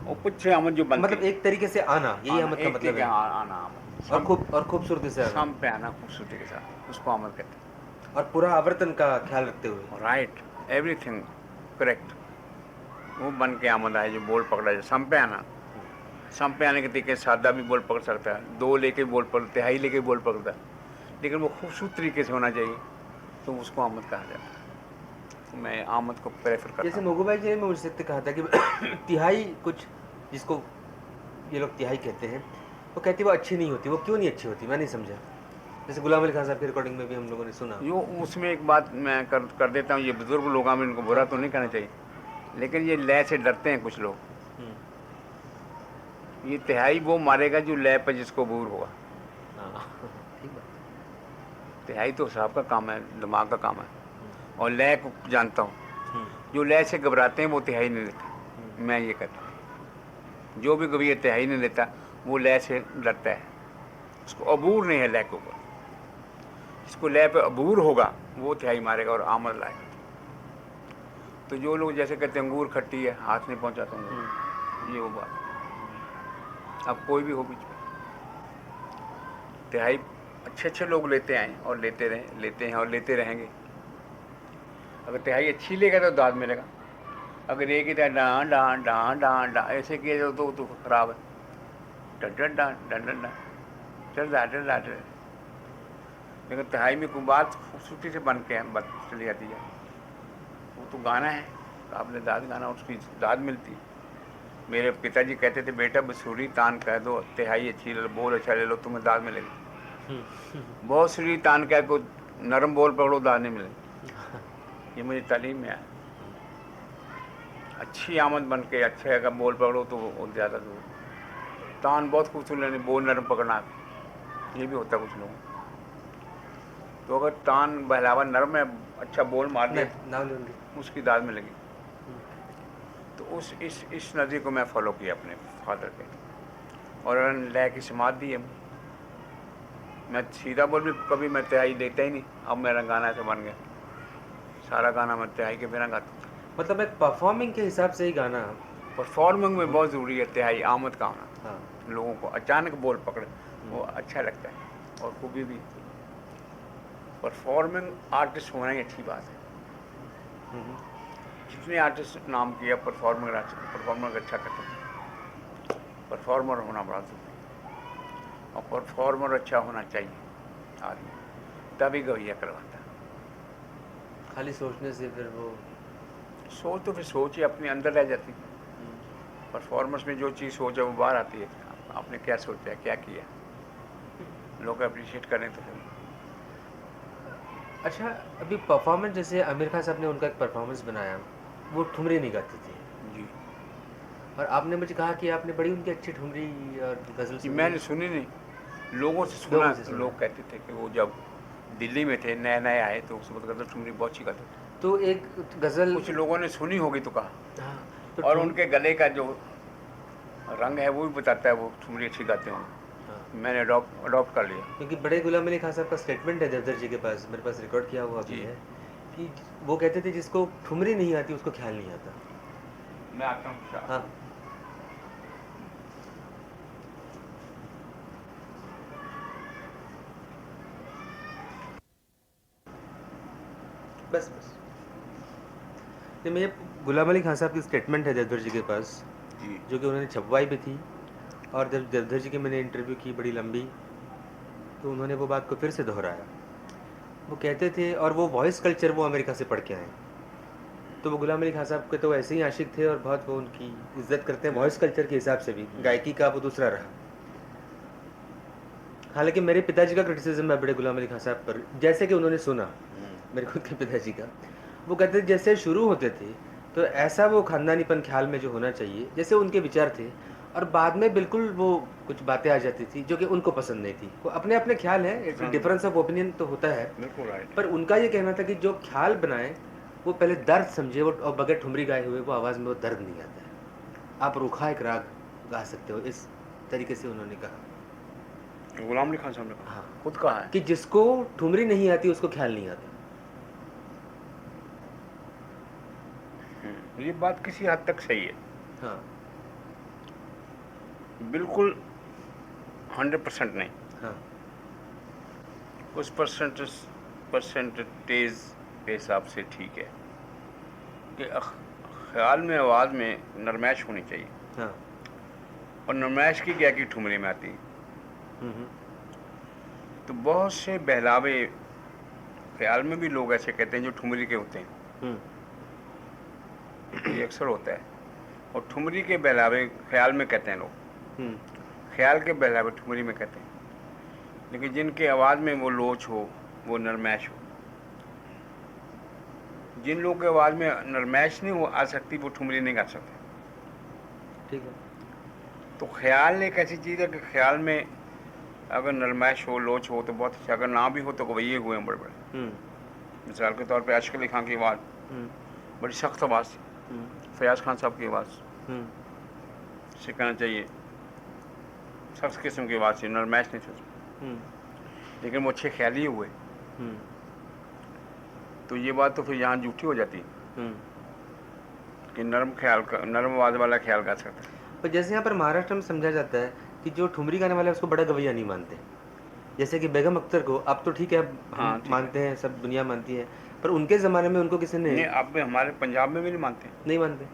और कुछ से आमद जो बनती मतलब है, एक तरीके से आना, यही आना आमद का एक मतलब ठीक है, है। आना आमद, और खूबसूरती से आना, सम पे आना खूबसूरती के साथ, उसको आमद कहते हैं। और पूरा आवर्तन का ख्याल रखते हुए। राइट, एवरीथिंग करेक्ट, वो बन के आमद आए जो बोल पकड़ा जाए। सम पे आना, सम पे आने के तरीके से सादा भी बोल पकड़ सकता है, दो लेके बोल पकड़, तिहाई लेके बोल पकड़ता है, लेकिन वो खूबसूरत तरीके से होना चाहिए, तो उसको आमद कहा जाता है। तो मैं आमद को प्रेफर करता जैसे हूँ। मोगू भाई जी ने मुझसे कहा था कि तिहाई कुछ जिसको ये लोग तिहाई कहते हैं, वो कहती वो अच्छी नहीं होती, वो क्यों नहीं अच्छी होती, मैं नहीं समझा। जैसे गुलाम अली खान साहब की रिकॉर्डिंग में भी हम लोगों ने सुना। जो उसमें एक बात मैं कर देता हूँ, ये बुजुर्ग लोग हैं, इनको बुरा तो नहीं कहना चाहिए, लेकिन ये लय से डरते हैं कुछ लोग। हम्म। ये तिहाई वो मारेगा जो लय पर जिसको बूर होगा। हाँ, ठीक बात। तिहाई तो साहब का काम है, दिमाग का काम है, हम्म, और लय को जानता हूँ। हम्म, जो लय से घबराते हैं वो तिहाई नहीं लेते, मैं ये कहता हूँ। जो भी कभी तिहाई नहीं लेता वो लय से डरता है, उसको अबूर नहीं है लय के ऊपर। जिसको लय पे अबूर होगा वो तिहाई मारेगा और आमद लाएगा। तो जो लोग जैसे कहते हैं अंगूर खट्टी है, हाथ नहीं पहुँचाता अंगूर, ये वो बात। अब कोई भी हो बीच में, तिहाई अच्छे अच्छे लोग लेते आए और लेते हैं और लेते रहेंगे। अगर तिहाई अच्छी लेगा तो दाद मिलेगा, अगर एक ही तरह डां डां डां डां डां ऐसे किए तो खराब है। डन डन डां डन डन डां चल डर लेकिन तिहाई में कोई बात खूबसूरती से बन के बात चली जाती है। वो तो गाना है, आपने दाद गाना, उसकी दाद मिलती है। मेरे पिताजी कहते थे, बेटा बसूरी तान कह दो, तिहाई अच्छी ले लो, बोल अच्छा ले लो, तुम्हें दाद मिलेगी। बहुत सुरी तान कह को नरम बोल पकड़ो, दाद नहीं मिलेगी। ये मुझे तालीम में आया। अच्छी आमद बन के अच्छे अगर बोल पकड़ो तो वो ज़्यादा दूर। तान बहुत खूबसूरत लेने, बोल नरम पकड़ना, ये भी होता है कुछ लोगों। तो अगर तान बहलावा नरम है, अच्छा बोल मार दे, उसकी दाद मिलेगी। तो इस नदी को मैं फॉलो किया अपने फादर के, और लय की समाध दी है। मैं सीधा बोल भी कभी मैं तिहाई देता ही नहीं। अब मेरा गाना ऐसे बन गया, सारा गाना मैं तिहाई के बिना गाता। मतलब एक परफॉर्मिंग के हिसाब से ही गाना। परफॉर्मिंग में बहुत ज़रूरी है तिहाई आमद का होना। हाँ। लोगों को अचानक बोल पकड़े वो अच्छा लगता है, और खूबी भी। परफॉर्मिंग आर्टिस्ट होना ही अच्छी बात है। जितने आर्टिस्ट नाम किया परफॉर्मर अच्छा करते हैं। परफॉर्मर होना बड़ा जरूरी है, और परफॉर्मर अच्छा होना चाहिए आदमी, तभी गवैया करवाता है। खाली सोचने से फिर वो सोच तो फिर सोच ही अपने अंदर रह जाती है। परफॉर्मेंस में जो चीज़ सोचा वो बाहर आती है। आपने क्या सोचा, क्या किया, लोग अप्रिशिएट करें तो फिर। अच्छा, अभी परफॉर्मेंस जैसे आमिर खान साहब ने उनका एक परफॉर्मेंस बनाया, वो ठुमरी नहीं गाती थी जी। और आपने मुझे कहा कि आपने बड़ी उनकी अच्छी ठुमरी और गज़ल कि सुनी। मैंने सुनी नहीं, लोगों से सुना। लोग कहते थे कि वो जब दिल्ली में थे, नए नए आए, तो उस वक्त गज़ल ठुमरी बहुत अच्छी गाते थे। तो एक गज़ल कुछ लोगों ने सुनी होगी तो कहा। हाँ, तो और उनके गले का जो रंग है वो भी बताता है वो ठुमरी अच्छी गाते होंगे। हाँ। मैंने अडॉप्ट कर लिया। क्योंकि बड़े गुलाम अली खान साहब का स्टेटमेंट है देवधर जी के पास, मेरे पास रिकॉर्ड किया हुआ भी जी। है, कि वो कहते थे जिसको ठुमरी नहीं आती उसको ख्याल नहीं आता। मैं आता हूँ। हाँ। बस ये गुलाम अली खान साहब की स्टेटमेंट है देवधर जी के पास, जी। जो कि उन्होंने छपवाई भी थी, और जब देवधर जी की मैंने इंटरव्यू की बड़ी लंबी, तो उन्होंने वो बात को फिर से दोहराया। वो कहते थे, और वो वॉइस कल्चर वो अमेरिका से पढ़ के आए, तो वो गुलाम अली खान साहब के तो ऐसे ही आशिक थे और बहुत वो उनकी इज्जत करते हैं वॉइस कल्चर के हिसाब से भी। गायकी का वो दूसरा रहा। हालांकि मेरे पिताजी का क्रिटिसिज्म है बड़े गुलाम अली खान साहब पर, जैसे कि उन्होंने सुना मेरे खुद के पिताजी का, वो कहते थे जैसे शुरू होते थे तो ऐसा वो खानदानीपन ख्याल में जो होना चाहिए जैसे उनके विचार थे, और बाद में बिल्कुल वो कुछ बातें आ जाती थी जो कि उनको पसंद नहीं थी। वो अपने अपने ख्याल है, डिफरेंस ऑफ ओपिनियन तो होता है, पर उनका ये कहना था कि जो ख्याल बनाए वो पहले दर्द समझे, वो और बगैर ठुमरी गाए हुए वो आवाज़ में वो दर्द नहीं आता है। आप रूखा एक राग गा सकते हो, इस तरीके से उन्होंने कहा। गुलाम अली खान साहब ने कहा, हाँ, खुद कहा है कि जिसको ठुमरी नहीं आती उसको ख्याल नहीं आता। ये बात किसी हद तक सही है। हाँ, बिल्कुल 100% नहीं। हाँ, उस परसेंटेज के हिसाब से ठीक है कि ख्याल में आवाज़ में नरमाइश होनी चाहिए। हाँ, और नरमाइश की क्या की ठुमरी में आती। तो बहुत से बहलावे ख्याल में भी लोग ऐसे कहते हैं जो ठुमरी के होते हैं। ये अक्सर होता है। और ठुमरी के बहलावे ख्याल में कहते हैं लोग, ख्याल के बहलावे ठुमरी में कहते हैं। लेकिन जिनके आवाज़ में वो लोच हो, वो नरमाइश हो, जिन लोगों के आवाज़ में नरमाइश नहीं हो आ सकती वो ठुमरी नहीं गा सकते। ठीक है। तो ख्याल एक ऐसी चीज़ है कि ख्याल में अगर नरमाइश हो, लोच हो तो बहुत अच्छा, अगर ना भी हो तो गवैये हुए हैं बड़े बड़े। मिसाल के तौर पे आशिक अली खान की आवाज़ बड़ी सख्त आवाज़ थी, फयाज़ खान साहब की आवाज़ से कहना चाहिए सख्त किस्म की आवाज़ थी, नरमाइश नहीं थी, लेकिन वो अच्छे ख्याली हुए। तो ये बात तो फिर यहाँ झूठी हो जाती कि नरम आवाज़ वाला ख्याल गा सकता है। पर जैसे यहाँ पर महाराष्ट्र में समझा जाता है कि जो ठुमरी गाने वाला है उसको बड़ा गवैया नहीं मानते, जैसे कि बेगम अख्तर को अब तो ठीक है हम हाँ, ठीक मानते हैं, सब दुनिया मानती है, पर उनके ज़माने में उनको किसी ने नहीं, अब भी हमारे पंजाब में भी नहीं मानते। नहीं मानते।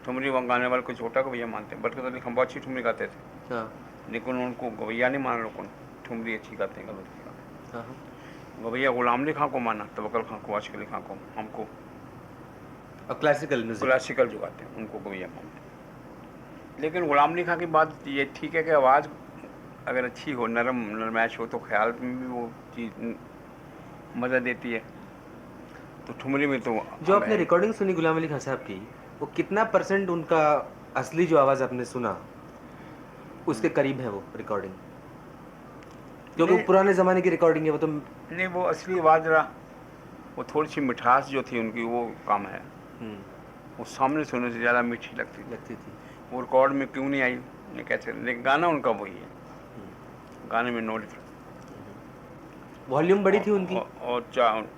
ठुमरी वहाँ गाने वाले को छोटा गवैया मानते हैं, बल्कि तो हम बहुत अच्छी ठुमरी गाते थे, हाँ, लेकिन उनको गवैया नहीं माना लोगों ने। ठुमरी अच्छी गाते हैं गलत हाँ, हाँ। गवैया गुलाम अली खां को माना, तवक्कल खां को, आशिक अली खां को, हमको और क्लासिकल म्यूज़िक। क्लासिकल जो गाते हैं उनको गवैया मानते हैं। लेकिन गुलाम अली खां की बात ये ठीक है कि आवाज़ अगर अच्छी हो, नरम नरमैश हो, तो ख्याल में भी वो चीज़ मदद देती है। तो ठुमरी में तो जो अब आपने है। रिकॉर्डिंग सुनी गुलाम अली खान साहब की, वो कितना % उनका असली जो आवाज़ आपने सुना, उसके करीब है वो रिकॉर्डिंग? क्योंकि वो नहीं पुराने ज़माने की रिकॉर्डिंग है, वो तो नहीं, वो असली आवाज़ रहा, वो थोड़ी सी मिठास जो थी उनकी वो कम है। वो सामने सुनने से ज़्यादा मीठी लगती थी। लगती थी। वो रिकॉर्ड में क्यों नहीं आई, ये कैसे, लेकिन गाना उनका वही है, गाने में नो डिफरेंस। वॉल्यूम बड़ी थी उनकी? और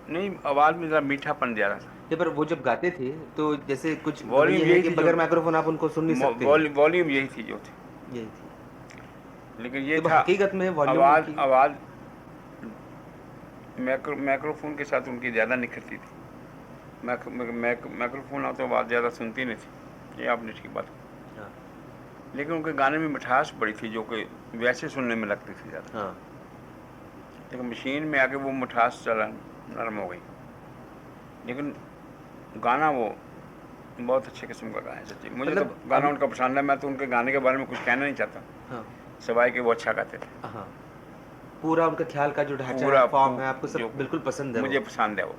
नहीं, आवाज़ में ज़रा मीठापन ज़्यादा था। नहीं, पर वो जब गाते थे, तो जैसे कुछ वॉल्यूम गवैये हैं यही कि थी बगैर जो माइक्रोफ़ोन आप उनको सुन नहीं सकते हैं। वॉल्यूम यही थी जो थी, यही थी। लेकिन ये तो था हकीकत में वॉल्यूम आवाज़ उनकी आवाज़ माइक्रोफोन के साथ उनकी ज़्यादा निखरती थी। माइक्रोफोन हो तो आवाज़ ज़्यादा सुनती नहीं थी, ये आपने ठीक बात की। हाँ, लेकिन उनके गाने में मिठास बड़ी थी, जो कि वैसे सुनने में लगती थी ज़्यादा। हाँ। लेकिन मशीन में आके वो मिठास चला नरम हो गई। लेकिन गाना वो बहुत अच्छे किस्म का गाया है सच्ची। मुझे तो मतलब गाना अब उनका पसंद है। मैं तो उनके गाने के बारे में कुछ कहना नहीं चाहता, हाँ, सिवाय कि वो अच्छा गाते थे। हाँ। पूरा उनका ख्याल का जो ढाँचा पूरा है, फ़ॉर्म है, आपको जो सब बिल्कुल पसंद है मुझे वो? पसंद है वो।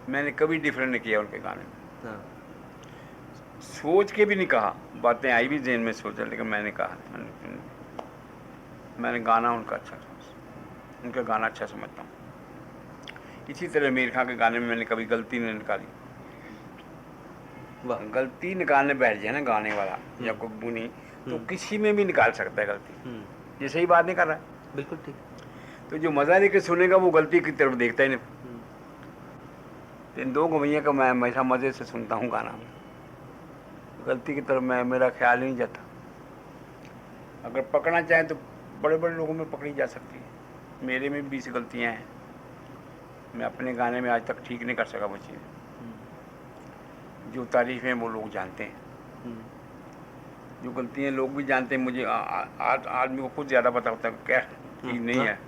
मैंने कभी डिफरेंट नहीं किया उनके गाने में, हाँ, सोच के भी नहीं कहा। बातें आई भी जेन में सोचा, लेकिन मैंने कहा मैंने गाना उनका अच्छा समझा, उनका गाना अच्छा समझता हूँ। इसी तरह मीर खां के गाने में मैंने कभी गलती नहीं निकाली। वाह! गलती निकालने बैठ जाए ना गाने वाला या कोई बुनी, तो किसी में भी निकाल सकता है गलती। हुँ, ये सही बात नहीं कर रहा है। बिल्कुल ठीक। तो जो मज़ा लेके सुनेगा वो गलती की तरफ देखता ही नहीं। हुँ, इन दो गवैया का मैं हमेशा मज़े से सुनता हूँ गाना, गलती की तरफ मेरा ख्याल ही नहीं जाता। अगर पकड़ना चाहें तो बड़े बड़े लोगों में पकड़ी जा सकती है। मेरे में 20 गलतियाँ हैं, मैं अपने गाने में आज तक ठीक नहीं कर सका वो चीज़। जो तारीफ़ें वो लोग जानते हैं, हुँ, जो गलतियाँ लोग भी जानते हैं। मुझे आज आदमी को खुद ज़्यादा पता होता है क्या चीज़ नहीं हाँ, है,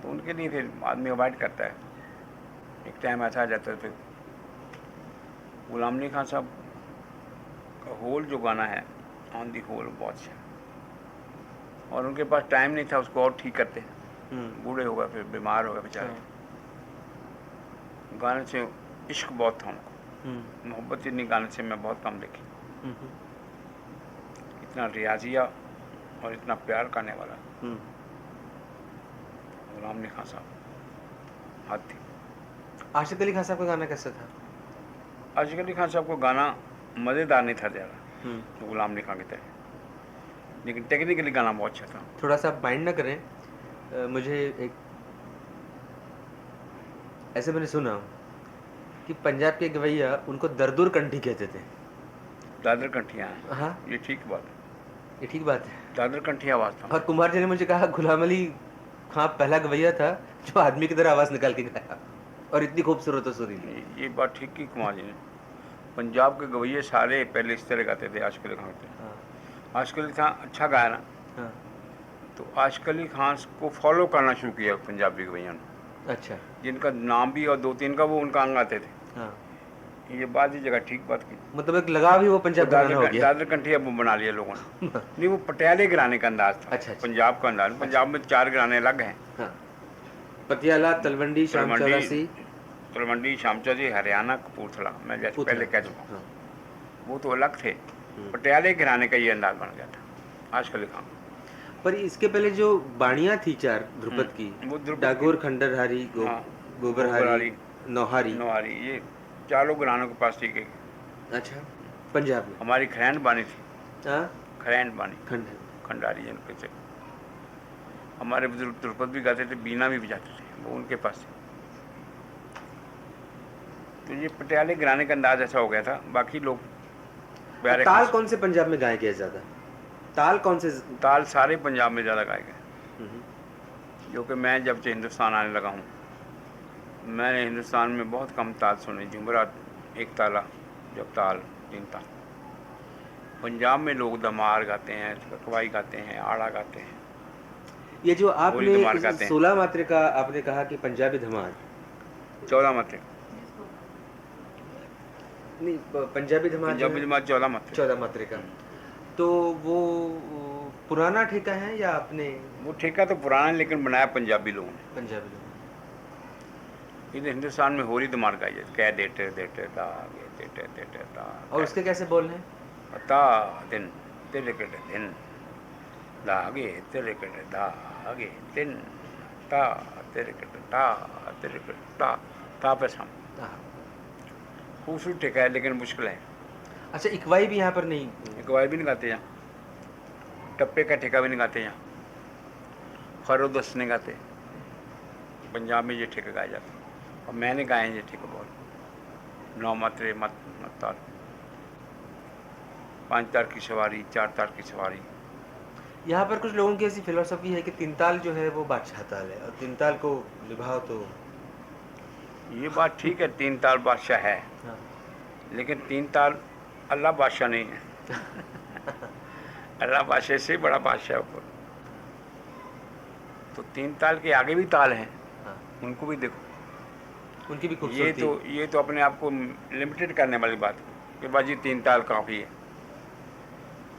तो उनके लिए फिर आदमी अवॉइड करता है। एक टाइम ऐसा आ जाता है। तो गुलाम अली खान साहब का होल जो गाना है, ऑन दी होल, बहुत अच्छा है। और उनके पास टाइम नहीं था उसको और ठीक करते, बूढ़े हो गए, फिर बीमार हो गए बेचारे। गाने से इश्क बहुत था उनको, मोहब्बत इतनी गाने से मैं बहुत कम देखी। इतना रियाजिया और इतना प्यार करने वाला गुलाम अली खान साहब हद थी। आशिक अली खान साहब का गाना कैसा था? आशिक अली खान साहब को गाना मज़ेदार नहीं था ज़्यादा, तो गुलाम अली खान की तरह, लेकिन टेक्निकली गाना बहुत अच्छा था। थोड़ा सा आप माइंड ना करें, मुझे एक ऐसे मैंने सुना कि पंजाब के गवैया उनको दरदुर कंठी कहते थे। दादर कंठियाँ हैं, हाँ, ये ठीक बात है। ये ठीक बात है। दादर कंठी आवाज़ था। और कुमार जी ने मुझे कहा गुलाम अली खां पहला गवैया था जो आदमी की तरह आवाज़ निकाल के गाया, और इतनी खूबसूरत और सुरीली। ये बात ठीक की कुमार जी ने। पंजाब के गवैये सारे पहले इस तरह गाते थे। आशिक अली खान थे, हाँ, आशिक अली खान अच्छा गाया ना, हाँ, तो आशिक अली खान को फॉलो करना शुरू किया पंजाबी गवैया ने, अच्छा, जिनका नाम भी और 2-3 का वो उनका अंग आते थे। हाँ। ये बात ही जगह ठीक बात की। मतलब एक लगाव ही वो तो पंजाब घराना हो गया। दादर कंठी अब बना लिया लोगों ने। नहीं, वो पटियाले गिराने का अंदाज था। अच्छा, अच्छा। पंजाब का अंदाज, पंजाब में 4 गिराने अलग हैं। हाँ, पटियाला, तलवंडी, शाम तलवंडी, चौरासी, तलवंडी, शामचौरी, हरियाणा, कपूरथला, मैं जैसे पहले कह चुका हूँ, हाँ, वो तो अलग थे। पटियाले गिराने का ये अंदाज बन गया था आशिक अली खान। पर इसके पहले जो बाणियाँ थी 4 ध्रुपद की, वो ध्रुपद डागोर, की, खंडरहारी, हाँ, गोबरहारी, नौहारी। नौहारी, ये चारों घरानों के पास थी। अच्छा, पंजाब में। हमारी खरैंड बानी थी, हाँ, खरैंड बानी, खंड। खंडारी जिनके थे। हमारे बुजुर्ग ध्रुपद भी गाते थे, बीना भी बजाते थे, वो उनके पास थे। तो ये पटियाले गिराने का अंदाज ऐसा हो गया था। बाकी लोग प्यारे ताल कौन से पंजाब में गाया गया ज़्यादा? ताल कौन से? ताल सारे पंजाब में ज़्यादा गाए गए, हम्म, जो कि मैं जब से हिंदुस्तान आने लगा हूँ मैंने हिंदुस्तान में बहुत कम ताल सुने। झुमरा एक ताला, जब ताल तीन ताल। पंजाब में लोग दमार गाते हैं, कवाई गाते हैं, आड़ा गाते हैं, ये जो होली आपने दमार गाते हैं। 16 मात्रा आपने कहा कि पंजाबी धमार, 14 मात्रे, नहीं पंजाबी धमार जो पंजाबी है दमार 14 मात्रे। 14 मात्रा का, तो वो पुराना ठेका है या आपने वो ठेका तो पुराना है, लेकिन बनाया पंजाबी लोगों ने। पंजाबी धमार? इधर हिंदुस्तान में होली दमार गाई जाती, कह देते देते दागे देते देते और उसके कैसे बोल हैं? ता दिन तेरे कटे दिन दागे तेरे कटे दागे दिन ता तेरे कटे ता तेरे कटे ता पे शाम। हाँ। खूबसूरत ठेका है, लेकिन मुश्किल है। अच्छा, इकवाई भी यहाँ पर नहीं? इकवाई भी नहीं गाते यहाँ, टप्पे का ठेका भी नहीं गाते यहाँ, फरोदस्त नहीं गाते। पंजाब में ये ठेके गाए जाते हैं, और मैंने गाए हैं ये ठेके बहुत। 9 मात्रे, मत ताल, 5 तार की सवारी, 4 तार की सवारी। यहाँ पर कुछ लोगों की ऐसी फिलोसफी है कि तीन ताल जो है वो बादशाह ताल है, और तीन ताल को निभाओ तो ये बात ठीक है, 3 ताल बादशाह है, हाँ। लेकिन 3 ताल अल्लाह बादशाह नहीं है। अल्लाह बादशाह से बड़ा बादशाह ऊपर। तो 3 ताल के आगे भी ताल हैं, हाँ। उनको भी देखो। उनकी भी ये खूबसूरती। ये तो अपने आप को लिमिटेड करने वाली बात है कि बाजी 3 ताल काफ़ी है।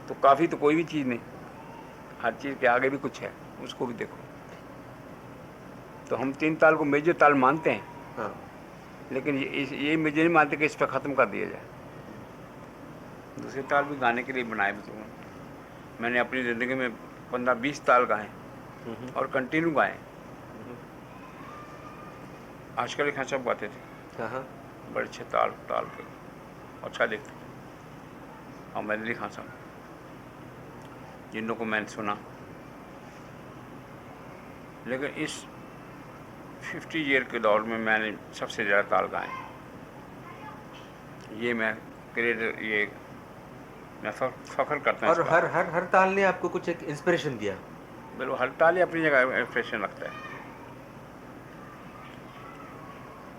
तो काफ़ी तो कोई भी चीज़ नहीं, हर चीज़ के आगे भी कुछ है, उसको भी देखो। तो हम 3 ताल को मेजर ताल मानते हैं, हाँ। लेकिन ये मेजर नहीं मानते कि इस पर ख़त्म कर दिया जाए। दूसरे ताल भी गाने के लिए बनाए भी तो मैंने अपनी ज़िंदगी में 15-20 ताल गाए और कंटिन्यू गाए। आजकल एक सब गाते थे, हाँ। बड़े अच्छे ताल ताल के, अच्छा देखते थे। और मेहदी खान साहब, जिन को मैंने सुना, लेकिन इस 50 ईयर के दौर में मैंने सबसे ज़्यादा ताल गाए। ये मैं क्रेडिट, ये मैं फ़ख्र करता हूँ। और हर ताल ने आपको कुछ एक इंस्पिरेशन दिया? बिल्कुल, हर ताल ही अपनी जगह एक्सप्रेशन रखता है।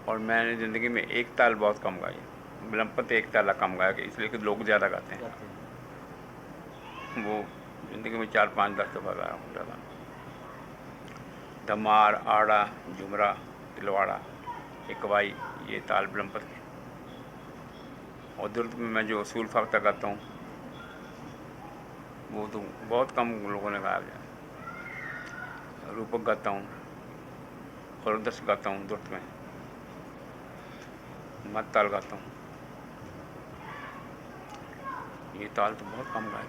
और मैंने ज़िंदगी में एक ताल बहुत कम गाई, विलंपत एक ताला कम गाया, इसलिए कि लोग ज़्यादा गाते हैं। वो ज़िंदगी में 4-5-10 दफ़ा गाया हूँ ज़्यादा। धमार, आड़ा, झुमरा, तिलवाड़ा, इकवाई, ये ताल विलंपत के। और दुर्द में मैं जो असूल फाख्ता गाता हूँ, वो तो बहुत कम लोगों ने गाया है। रूपक गाता हूँ, फरोदस्त गाता हूँ, दुर्द में मत ताल गाता हूँ। ये ताल तो बहुत कम गाए।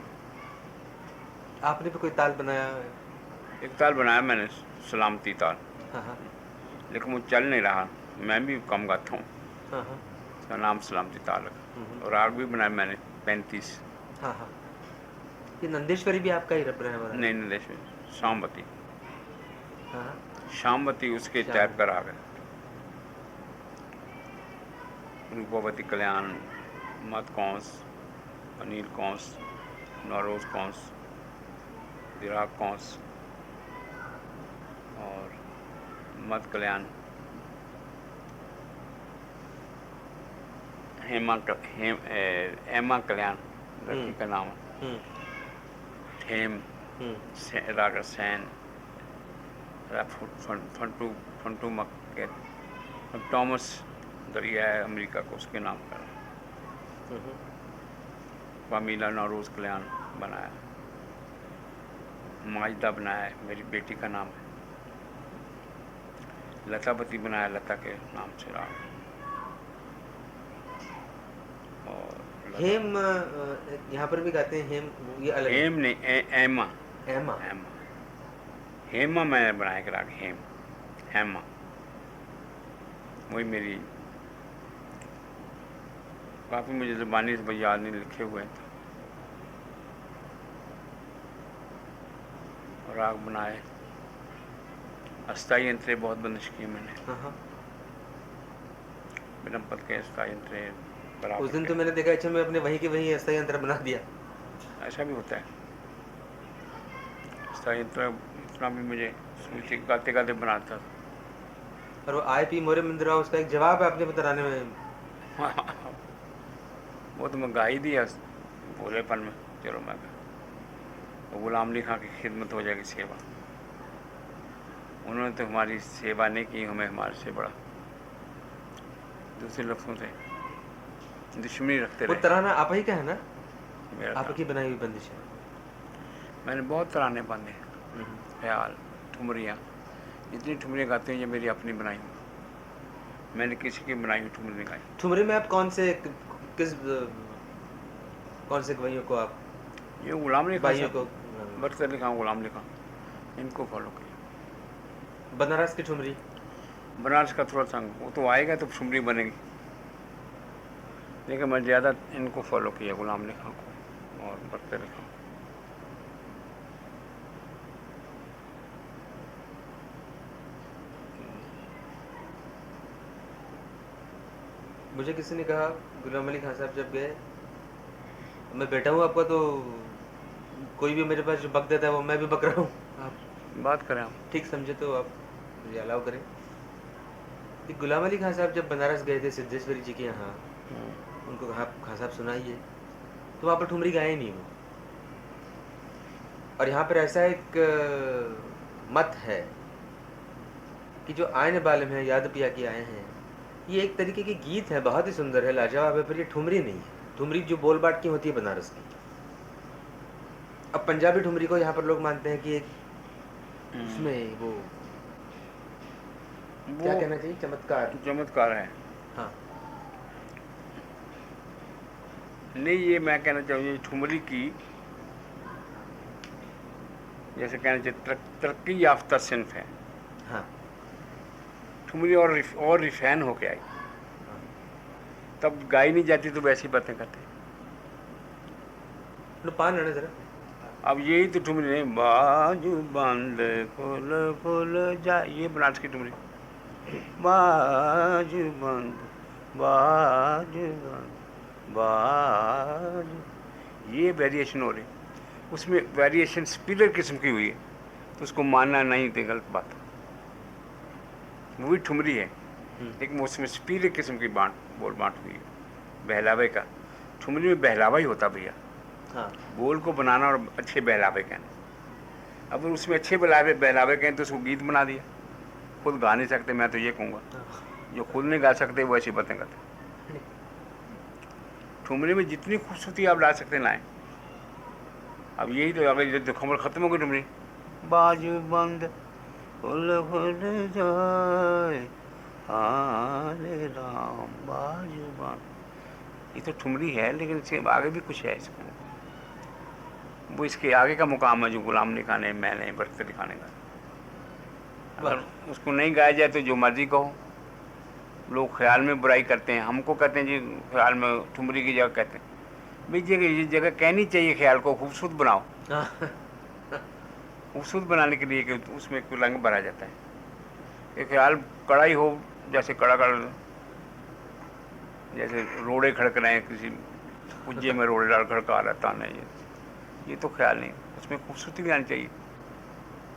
आपने भी कोई ताल बनाया है? एक ताल बनाया मैंने, सलामती ताल, हाँ। लेकिन वो चल नहीं रहा। मैं भी कम गाता हूँ। हाँ। उसका नाम सलामती ताल है। और राग भी बनाया मैंने 35। हाँ। ये नंदेश्वरी भी आपका ही रब रहा है? नहीं, नंदेश्वरी, शामवती। हाँ। शामवती उसके टाइप का राग है। रूपावती कल्याण, मत कौंस, अनिल कौंस, नौरोज कौंस, विराग कौंस और मत कल्याण, हेमा कल्याण लड़की का नाम है। हेम, राग सैन, फंटू मक्के, टॉमस दरिया है अमेरिका को, उसके नाम का। पामीला नौरोज कल्याण बनाया। माजदा बनाया है, मेरी बेटी का नाम है। लतापति बनाया, लता के नाम से राग। और हेम यहाँ पर भी गाते हैं हेम, ये अलग? हेम नहीं, एमा। एमा। हेमा मैंने बनाया कि राग हेम, हेमा वही मेरी। काफ़ी मुझे ज़ुबानी से याद नहीं, लिखे हुए हैं। राग बनाए, अस्थाई यंत्रे बहुत बंदिश किए मैंने। विलंपत के अस्थाई यंत्रे बराबर। उस दिन तो मैंने देखा, अच्छा मैं अपने वहीं के वहीं अस्थाई यंत्र बना दिया। ऐसा भी होता है। अस्थाई यंत्र इतना भी मुझे स्मृति गाते गाते बनाता था। और वो आई पी मोरे मंदिरा उसका एक जवाब है आपने वो तराने में। वो तो मैं गा ही दिया भोलेपन में। चलो मैं तो गुलाम अली खां की खिदमत हो जाएगी, सेवा। उन्होंने तो हमारी सेवा नहीं की, हमें हमारे से बड़ा दूसरे लफ्ज़ों से दुश्मनी रखते वो रहे। तराना आप ही का है ना, मेरा था, आपकी बनाई हुई बंदिश है। मैंने बहुत तराने बांधे, हम्म। ख्याल, ठुमरियाँ, जितनी ठुमरियाँ गाते हैं ये मेरी अपनी बनाई हुई, मैंने किसी की बनाई हुई ठुमरी नहीं गाई। ठुमरी में आप कौन से किस कौन से गवैयों को आप ये गुलाम अली खां बाइयों को साहब, बरसत अली खां, गुलाम अली खां, इनको फॉलो किया। बनारस की ठुमरी? बनारस का थोड़ा सा वो तो आएगा तो ठुमरी बनेगी, लेकिन मैं ज़्यादा इनको फॉलो किया, गुलाम अली खां को और बरसत अली खां। मुझे किसी ने कहा गुलाम अली खान साहब जब गए, मैं बैठा हूँ आपका तो कोई भी मेरे पास जो बक देता है वो मैं भी बक रहा हूँ, आप बात करें हम। ठीक समझे तो आप मुझे अलाउ करें कि गुलाम अली खान साहब जब बनारस गए थे सिद्धेश्वरी जी के यहाँ, उनको कहा खान साहब सुनाइए, तो वहाँ पर ठुमरी गाए नहीं वो। और यहाँ पर ऐसा एक मत है कि जो आयन बालम है याद पिया के आए हैं, ये एक तरीके की गीत है, बहुत ही सुंदर है, लाजवाब है, पर ये ठुमरी नहीं है। ठुमरी जो बोल बाट की होती है बनारस की। अब पंजाबी ठुमरी को यहाँ पर लोग मानते हैं कि एक उसमें वो क्या कहना चाहिए, चमत्कार। चमत्कार है। हाँ नहीं, ये मैं कहना चाहूँगी ठुमरी की जैसे कहना चाहिए तरक्की याफ्ता सिंफ है हाँ ठुमरी, और रिफाइन होके आई, हाँ। तब गाई नहीं जाती तो वैसी बातें करते। लो पान है ना जरा। अब यही तो ठुमरी नहीं, बाजू बंद खोल खोल जा, ये बनारस की ठुमरी, बाजू बंद बाजू बंद बाजू, ये वेरिएशन हो रही, उसमें वेरिएशन स्पीडर किस्म की हुई है, तो उसको मानना नहीं थे, गलत बात। वो भी ठुमरी है, लेकिन उसमें स्पीडर किस्म की बोल बाँट हुई है, बहलावे का। ठुमरी में बहलावा ही होता भैया, हाँ बोल को बनाना और अच्छे बहलावे कहना। अब उसमें अच्छे बहलावे कहें तो उसको गीत बना दिया, खुद गा नहीं सकते। मैं तो ये कहूँगा जो खुद नहीं गा सकते वो ऐसी बातें करते। ठुमरी में जितनी खूबसूरती आप ला सकते लाएं। अब यही तो अगर तो खबर ख़त्म हो गई ठुमरी, बाजू बंद खुल खुल जाए हाले राम बाजू बंद, ये तो ठुमरी है, लेकिन इसके आगे भी कुछ है इसको, वो इसके आगे का मुकाम है जो गुलाम अली खां ने, मैंने, बरसत अली खां ने गाया। अगर उसको नहीं गाया जाए तो जो मर्जी कहो, लोग ख्याल में बुराई करते हैं, हमको कहते हैं जी ख्याल में ठुमरी की जगह कहते हैं, भाई ये जगह कहनी चाहिए, ख्याल को खूबसूरत बनाओ। खूबसूरत बनाने के लिए कि उसमें कोई रंग भरा जाता है, ये ख्याल कड़ाई हो, जैसे कड़ा जैसे रोड़े खड़क रहे हैं, किसी पुज्जे में रोड़े डाल खड़का रहता है, ये तो ख्याल नहीं, उसमें खूबसूरती भी आनी चाहिए।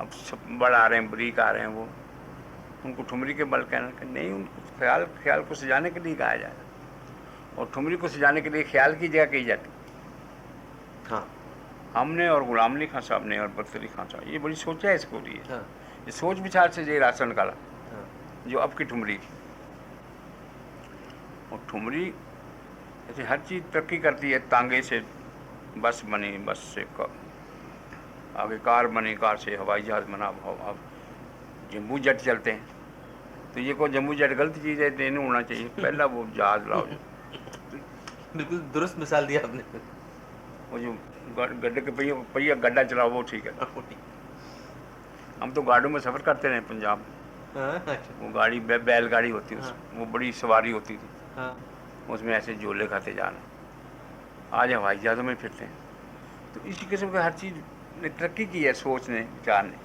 अब सब बड़ आ रहे हैं, बरीक आ रहे हैं, वो उनको ठुमरी के बल कहना नहीं, उनको ख्याल को सजाने के लिए गाया जाए, और ठुमरी को सजाने के लिए ख्याल की जगह कही जाती। हाँ हमने और गुलाम अली खां साहब ने और बरसत अली खां साहब, ये बड़ी सोचा है इसको लिए, हाँ ये सोच विचार से ये रास्ता निकाला हाँ जो अब की ठुमरी। और ठुमरी ऐसे हर चीज़ तरक्की करती है, तांगे से बस बनी, बस से आगे कार बनी, कार से हवाई जहाज़ बना, अब जम्बू जेट चलते हैं, तो ये को जम्बू जेट गलत चीज़ है, नहीं होना चाहिए, पहला वो जहाज़ लाओ। बिल्कुल दुरुस्त मिसाल दिया आपने। वो जो गड्ढे के पहिया गड्ढा चलाओ वो ठीक है। हम तो गाड़ियों में सफ़र करते रहे पंजाब में, अच्छा। वो गाड़ी बैलगाड़ी होती है, वो बड़ी सवारी होती थी, हाँ उसमें ऐसे झोले खाते जाना। आज हवाई जहाज़ों में फिरते हैं, तो इसी किस्म की हर चीज़ ने तरक्की की है, सोच ने, विचार ने।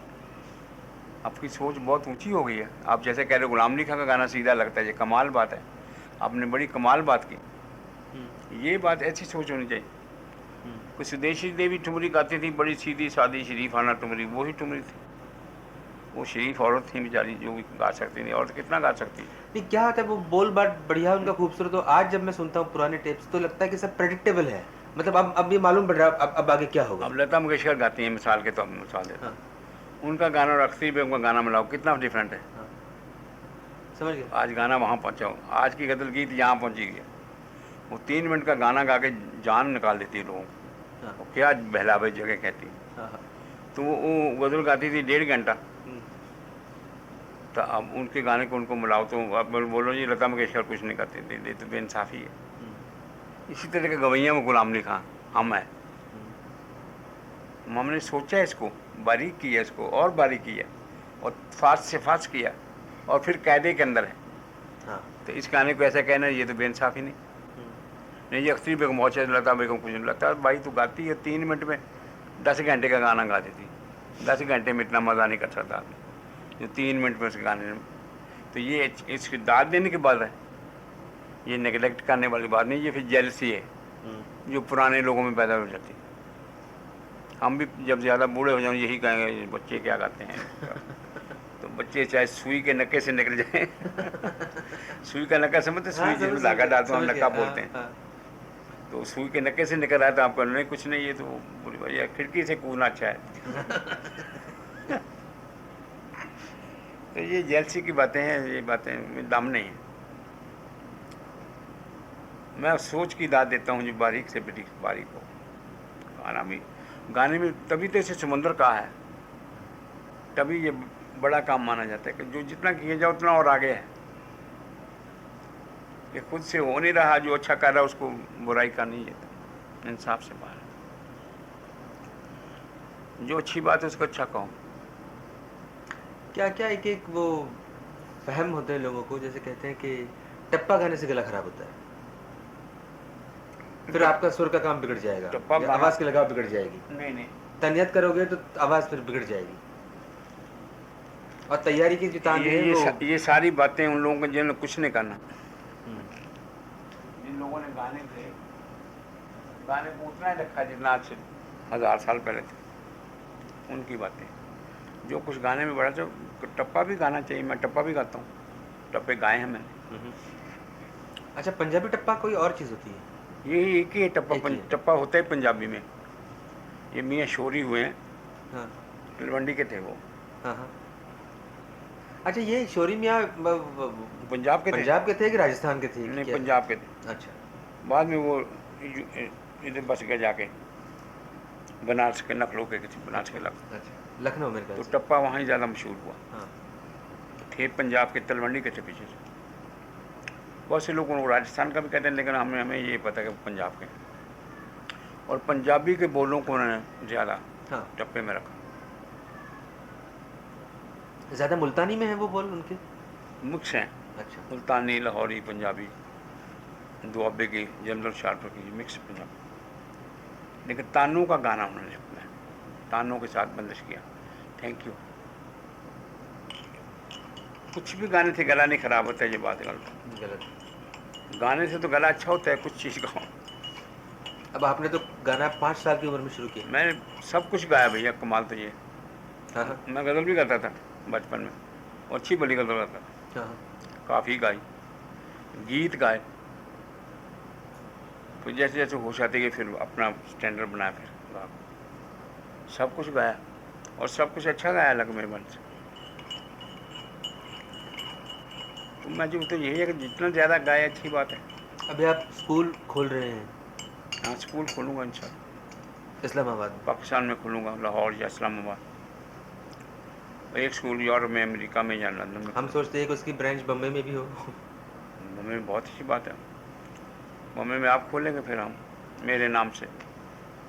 आपकी सोच बहुत ऊंची हो गई है। आप जैसे कह रहे हो गुलाम अली खां का गाना सीधा लगता है, ये कमाल बात है, आपने बड़ी कमाल बात की। ये बात ऐसी सोच होनी चाहिए। कोई सुदेशी देवी ठुमरी गाती थी, बड़ी सीधी सादी शरीफाना ठुमरी, वही ठुमरी थी। वो शरीफ औरत थी बेचारी, जो भी गा सकती थी, और कितना गा सकती। नहीं क्या होता है वो बोल बात बढ़िया उनका खूबसूरत हो, आज जब मैं सुनता हूँ पुराने टेप्स तो लगता है कि सब प्रेडिक्टेबल है, मतलब अब ये मालूम पड़ रहा है अब आगे क्या होगा। अब लता मंगेशकर गाती हैं, मिसाल के तौर पर मिसाल देता हाँ हूँ, उनका गाना और अख्तरी बेगम का गाना मिलाओ, कितना डिफरेंट है। हाँ समझ गया। आज गाना वहाँ पहुँचा हो, आज की गज़ल गीत यहाँ पहुँची गई है। वो 3 मिनट का गाना गा के जान निकाल देती है लोगों को। हाँ वो क्या बहलावे जगह कहती। हाँ हाँ तो वो गज़ल गाती थी 1.5 घंटा। हम्म, तो अब उनके गाने को उनको मिलाओ तो अब बोलो जी लता मंगेशकर कुछ नहीं करती थी, ये तो बेइंसाफ़ी है। हम्म, इसी तरह के गवैया में गुलाम अली खां हम है। हम्म, हमने सोचा है इसको, बारीक किया इसको और बारीक किया, और फास्ट से फास्ट किया, और फिर कायदे के अंदर है। हाँ तो इस गाने को ऐसा कहना ये तो बेइंसाफ़ी नहीं। हम्म, नहीं ये अख्तरी बेगम बहुत अच्छी, लता बेगम कुछ नहीं लगता भाई, तू गाती है 3 मिनट में 10 घंटे का गाना गा देती। 10 घंटे में इतना मज़ा नहीं कर सकता आदमी जो 3 मिनट में उस गाने में। तो ये इसकी दाद देने की बात है, ये नेगलेक्ट करने वाली बात नहीं, ये फिर जेलसी है जो पुराने लोगों में पैदा हो जाती है। हम भी जब ज़्यादा बूढ़े हो जाएं यही कहेंगे बच्चे क्या गाते हैं। तो बच्चे चाहे सुई के नक्के से निकल जाए। सुई का नक्का समझते, सुई हाँ जिसमें धागा डालते हैं हम समझ नक्का गया, बोलते हैं। हाँ, तो सुई के नक्के से निकल रहा था, आपको नहीं कुछ नहीं, ये तो बोली भैया खिड़की से कूदना अच्छा है। तो ये जेलसी की बातें हैं, ये बातें में दम नहीं है। मैं सोच की दाद देता हूँ जो बारीक से बारीक हो। गाने में तभी तो इसे समंदर कहा है, तभी ये बड़ा काम माना जाता है कि जो जितना किया जाए उतना और आगे है। ये खुद से हो नहीं रहा, जो अच्छा कर रहा है उसको बुराई का नहीं है, इंसाफ से बाहर। जो अच्छी बात है उसको अच्छा कहो। क्या क्या एक एक वो फहम होते हैं लोगों को, जैसे कहते हैं कि टप्पा गाने से गला खराब होता है, फिर आपका सुर का काम बिगड़ जाएगा, टप्पा या गाना- आवाज की लगाव बिगड़ जाएगी, नहीं तनियत करोगे तो आवाज फिर बिगड़ जाएगी, और तैयारी की जो तान है वो ये सारी बातें उन लोगों को जिन्होंने कुछ नहीं करना, हम्म, जिन लोगों ने गाने को उतना ही रखा जितना आज से 1000 साल पहले थे, उनकी बातें। जो कुछ गाने में बड़ा, तो टप्पा भी गाना चाहिए, मैं टप्पा भी गाता हूँ, टप्पे गाए हैं मैंने। हम्म। अच्छा पंजाबी टप्पा कोई और चीज़ होती है? यही एक ही है टप्पा। एक ही है। टप्पा होता है पंजाबी में। ये मियाँ शोरी हुए हैं, हाँ तलवंडी के थे वो, हाँ हाँ। अच्छा ये शोरी मियाँ पंजाब के थे। पंजाब के थे कि राजस्थान के थे? नहीं क्या? पंजाब के थे। अच्छा बाद में वो इधर बस गए जाके बनारस के नकलों के किसी बनारस के लखनऊ। अच्छा लखनऊ मेरे तो ख्याल से। टप्पा वहाँ ही ज़्यादा मशहूर हुआ। हाँ थे पंजाब के, तलवंडी के थे पीछे से। बहुत से लोग उनको राजस्थान का भी कहते हैं, लेकिन हमें ये पता है कि पंजाब के। और पंजाबी के बोलों को उन्होंने ज़्यादा हाँ। टप्पे में रखा। ज़्यादा मुल्तानी में है वो बोल उनके? मिक्स हैं, अच्छा मुल्तानी, लाहौरी, पंजाबी, दुआबे की, जनरल शार्पर की, मिक्स पंजाबी। लेकिन तानों का गाना उन्होंने अपना तानों के साथ बंदिश किया। Thank you. कुछ भी गाने से गला नहीं खराब होता है, ये बात गलत। गलत। गाने से तो गला अच्छा होता है, कुछ चीज़ का। अब आपने तो गाना 5 साल की उम्र में शुरू किया। मैंने सब कुछ गाया भैया, कमाल तो ये। हाँ हाँ मैं गज़ल भी गाता था बचपन में, और अच्छी बड़ी गज़ल गाता था, हाँ हाँ। काफ़ी गाई, गीत गाए। फिर जैसे जैसे होश आती गई फिर अपना स्टैंडर्ड बनाया, फिर गा। सब कुछ गाया, और सब कुछ अच्छा गाया लगा मेरे मन से। तो मैं जो तो यही है कि जितना ज़्यादा गाए अच्छी बात है। अभी आप स्कूल खोल रहे हैं हाँ स्कूल खोलूँगा इंशाल्लाह, इस्लामाबाद में। पाकिस्तान में खोलूँगा, लाहौर या इस्लामाबाद। एक स्कूल यूरोप में, अमेरिका में या लंदन में। हम सोचते हैं कि उसकी ब्रांच बम्बई में भी हो। बम्बई में बहुत अच्छी बात है। बम्बई में आप खोलेंगे फिर हम मेरे नाम से,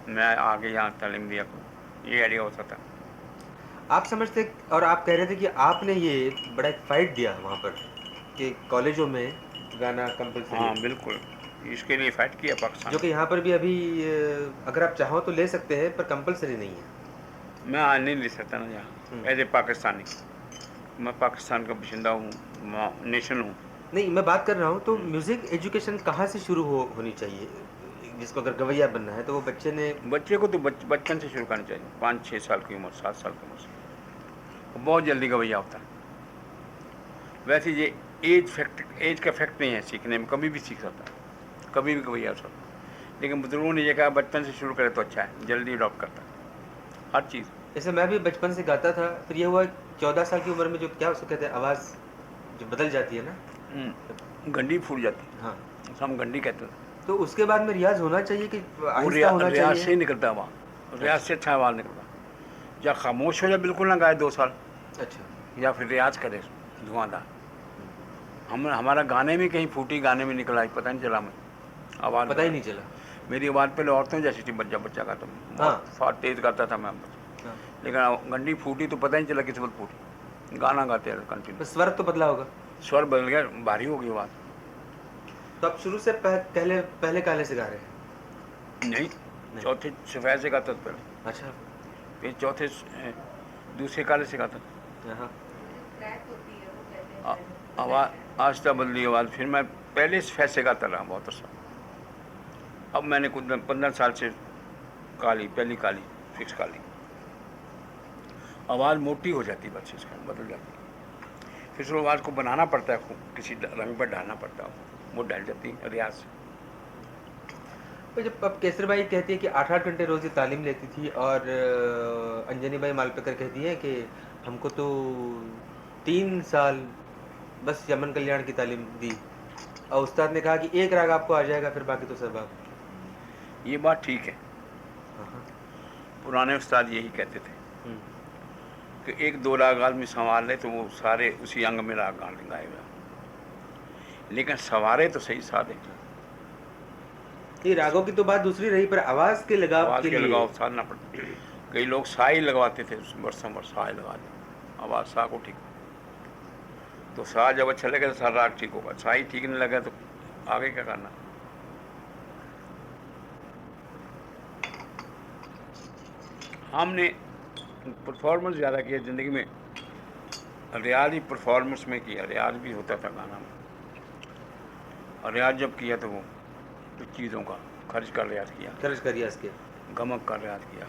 मैं आगे यहाँ तालीम दिया करूँ, ये आइडिया होता था। आप समझते, और आप कह रहे थे कि आपने ये बड़ा एक फाइट दिया वहाँ पर कि कॉलेजों में गाना कंपलसरी हाँ है, बिल्कुल, इसके लिए फाइट किया पाकिस्तान। जो कि यहाँ पर भी अभी अगर आप चाहो तो ले सकते हैं पर कंपलसरी नहीं है। मैं आज नहीं ले सकता ना यहाँ एज ए पाकिस्तानी। मैं पाकिस्तान का बशिंदा हूँ, नेशन हूँ। नहीं मैं बात कर रहा हूँ तो म्यूज़िक एजुकेशन कहाँ से शुरू होनी चाहिए? जिसको अगर गवैया बनना है तो वो बच्चे ने बच्चे को तो बचपन से शुरू करना चाहिए, 5-6 साल की उम्र, 7 साल की उम्र से। वो बहुत जल्दी गवैया होता है। वैसे ये एज का फैक्ट नहीं है सीखने में, कभी भी सीख सकता है, कभी भी गवैया हो सकता है। लेकिन बुजुर्गों ने ये कहा बचपन से शुरू करे तो अच्छा है, जल्दी अडॉप्ट करता है हर चीज़। जैसे मैं भी बचपन से गाता था, फिर ये हुआ 14 साल की उम्र में जो क्या उसको कहते हैं आवाज़ जो बदल जाती है ना। गंडी फूट जाती है, हाँ, उसे हम गंडी कहते हैं। तो उसके बाद में रियाज़ होना चाहिए कि वो आहिस्ता होना रियाज से चाहिए? ही निकलता है आवाज़, रियाज से अच्छा आवाज़ निकलता है। या खामोश हो जाए, बिल्कुल ना गाए 2 साल, अच्छा। या फिर रियाज करे धुआंधार। हमारा गाने में कहीं फूटी, गाने में निकला, पता नहीं चला। मैं आवाज़ पता ही नहीं चला। मेरी आवाज़ पहले औरतों जैसी थी, बच्चा बच्चा गाता, हाँ। बहुत तेज़ गाता था मैं। हाँ, लेकिन गंडी फूटी तो पता नहीं चला किस वक्त फूटी, गाना गाते रहे कंटिन्यू। तो स्वर तो बदला होगा। स्वर बदल गया, भारी हो गई आवाज़। तो आप शुरू से पहले पहले काले से गा रहे हैं? नहीं, चौथे सफ़ेद से गाता था पहले, अच्छा। फिर चौथे दूसरे काले से गाता था। हाँ। आवाज़ आहिस्ता बदली आवाज़। फिर मैं पहले सफ़ेद से गाता रहा बहुत अर्सा। अब मैंने कुछ 15 साल से काली, पहली काली, फिक्स काली। आवाज़ मोटी हो जाती है, बस इसका बदल जाती है। फिर उस आवाज़ को बनाना पड़ता है, किसी रंग पर डालना पड़ता है, वो डाल जाती है रियाज से। तो जब अब केसर बाई कहती है कि 8-8 घंटे रोज़ ये तालीम लेती थी, और अंजनी बाई मालपेकर कहती हैं कि हमको तो 3 साल बस यमन कल्याण की तालीम दी, और उस्ताद ने कहा कि एक राग आपको आ जाएगा, फिर बाकी तो सब आप। ये बात ठीक है, हाँ, हाँ। पुराने उस्ताद यही कहते थे हुँ। कि 1-2 राग आदमी संवार ले तो वो सारे उसी अंग में राग गाने गाए हुए, लेकिन सवारे तो सही साधे। ये रागों की तो बात दूसरी रही, पर आवाज़ के लगाव आवाज़ के के लिए लगाव साधना पड़ता। कई लोग सा ही लगवाते थे, बरसों भर सा ही लगा दे, आवाज़ सा को ठीक। तो सा जब अच्छा लगे तो सारा राग ठीक होगा, सा ही ठीक नहीं लगा तो आगे क्या करना। हमने परफॉर्मेंस ज़्यादा किया ज़िंदगी में, रियाज ही परफॉर्मेंस में किया, रियाज भी होता था गाना में। और रियाज जब किया तो वो कुछ चीज़ों का खर्च का रियाज किया, खर्च का रियाज़ किया। गमक का रियाज किया,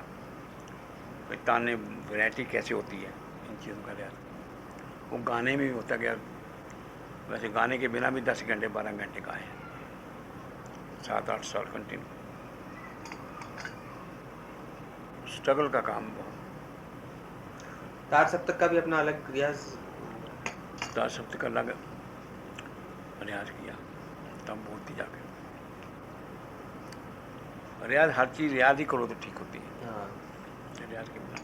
फिर ताने वैरायटी कैसे होती है, इन चीज़ों का रियाज वो गाने में भी होता गया। वैसे गाने के बिना भी 10 घंटे 12 घंटे गाए, 7-8 साल कंटिन्यू। स्ट्रगल का काम बहुत। तार सप्तक का भी अपना अलग रियाज़। तार सप्तक का अलग रियाज किया, तब बोलती जाके। रियाज हर चीज़ रियाज ही करो तो ठीक होती है। हाँ। रियाज के बिना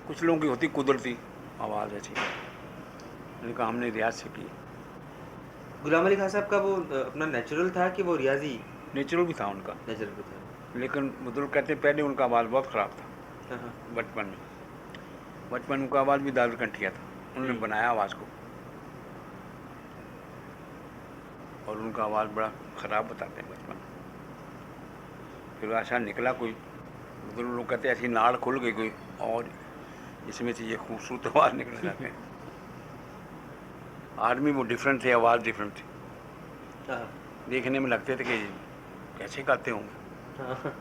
कुछ लोगों की होती कुदरती आवाज़ ऐसी, लेकिन हमने रियाज से की। गुलाम अली खान साहब का वो अपना नेचुरल था कि वो रियाज़ी? नेचुरल भी था उनका, नेचुरल भी था। लेकिन बुजुर्ग कहते हैं पहले उनका आवाज़ बहुत ख़राब था। हाँ, हाँ। बचपन में उनका आवाज़ भी दादर कंठिया था, उन्होंने बनाया आवाज़ को, और उनका आवाज़ बड़ा ख़राब बताते हैं बचपन में। फिर ऐसा निकला कोई, बुजुर्ग लोग कहते हैं ऐसी नाड़ खुल गई कोई, और इसमें से ये खूबसूरत आवाज़ निकलने लगे। आदमी वो डिफरेंट थे, आवाज़ डिफरेंट थी, हाँ, देखने में लगते थे कि कैसे गाते होंगे। हाँ।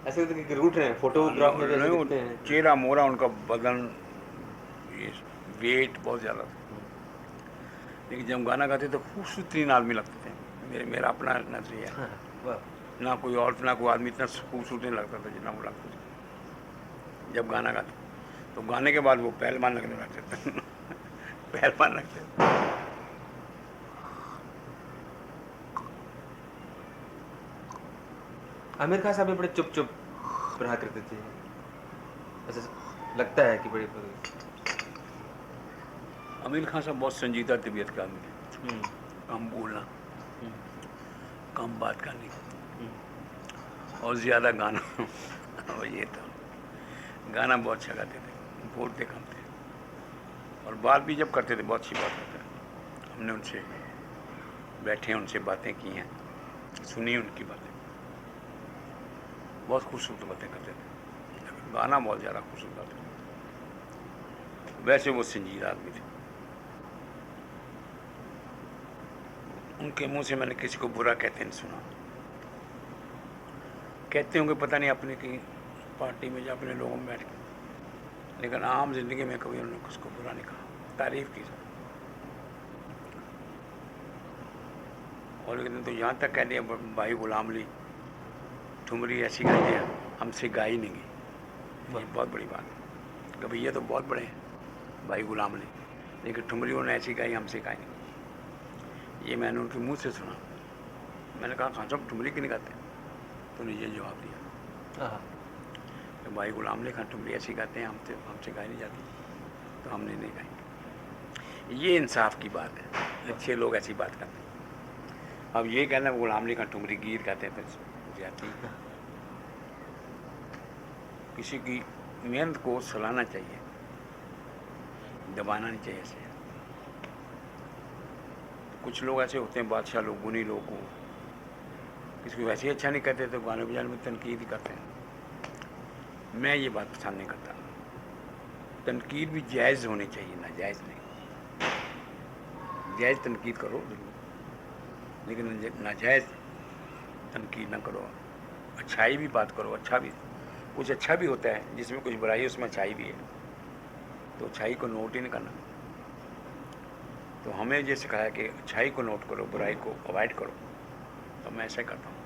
ऐसे तो कि रूट हैं, फोटोग्राफ में भी ऐसे नहीं, दिखते हैं। चेहरा मोरा, उनका बदन, ये वेट बहुत ज़्यादा था, लेकिन जब गाना गाते तो खूबसूरत आदमी लगते थे। मेरा अपना नजरिया, हाँ, वाह। ना कोई औरत ना कोई आदमी इतना खूबसूरत नहीं लगता था जितना वो लगता था जब गाना गाते। तो गाने के बाद वो पहलवान लगने लगते थे। पहलवान लगते थे। आमिर खान साहब भी बड़े चुप चुप रहा करते थे, ऐसा लगता है कि बड़े आमिर खान साहब बहुत संजीदा तबीयत का आदमी थे, कम बोलना, कम बात करनी, और ज़्यादा गाना। और ये था, गाना बहुत अच्छा गाते थे, बोलते कम थे, और बात भी जब करते थे बहुत अच्छी बात करते थे। हमने उनसे बैठे, उनसे बातें की हैं, सुनी उनकी बातें, बहुत खूबसूरत बातें करते थे, गाना बहुत ज़्यादा खूबसूरत गाते थे। वैसे वो संजीदा आदमी थे। उनके मुंह से मैंने किसी को बुरा कहते नहीं सुना। कहते होंगे पता नहीं अपने की पार्टी में या अपने लोगों में बैठ के, लेकिन आम जिंदगी में कभी उन्होंने उसको बुरा नहीं कहा, तारीफ की। और लेकिन तो यहाँ तक कह दिया भाई गुलाम अली ठुमरी ऐसी गाई है हमसे गाई नहीं गई। ये बहुत बड़ी बात है कि भैया तो बहुत बड़े हैं भाई गुलाम अली, लेकिन ठुमरी उन्होंने ऐसी गाई हमसे गाई नहीं। ये मैंने उनके मुंह से सुना। मैंने कहा खान साहब ठुमरी क्यों नहीं गाते? तो उन्होंने ये जवाब दिया कि भाई गुलाम अली खान ठुमरी ऐसी गाते हैं हमसे गाई नहीं जाती, तो हमने नहीं गाई। ये इंसाफ की बात है, अच्छे लोग ऐसी बात करते हैं। अब ये कहना गुलाम अली खान ठुमरी गीत गाते हैं तो जाती। किसी की मेहनत को सराहना चाहिए, दबाना नहीं चाहिए ऐसे। कुछ लोग ऐसे होते हैं बादशाह लोग, गुनी लोग को किसी को वैसे ही अच्छा नहीं कहते तो गाने बजाने में तनकीद ही करते हैं। मैं ये बात पसंद नहीं करता। तनकीद भी जायज़ होनी चाहिए, ना जायज़ नहीं। जायज़ तनकीद करो लेकिन नाजायज़ तनकीद ना करो। अच्छाई भी बात करो, अच्छा भी, कुछ अच्छा भी होता है जिसमें कुछ बुराई है उसमें अच्छाई भी है, तो अच्छाई को नोट ही नहीं करना। तो हमें ये सिखाया कि अच्छाई को नोट करो, बुराई को अवॉइड करो, तो मैं ऐसा करता हूँ।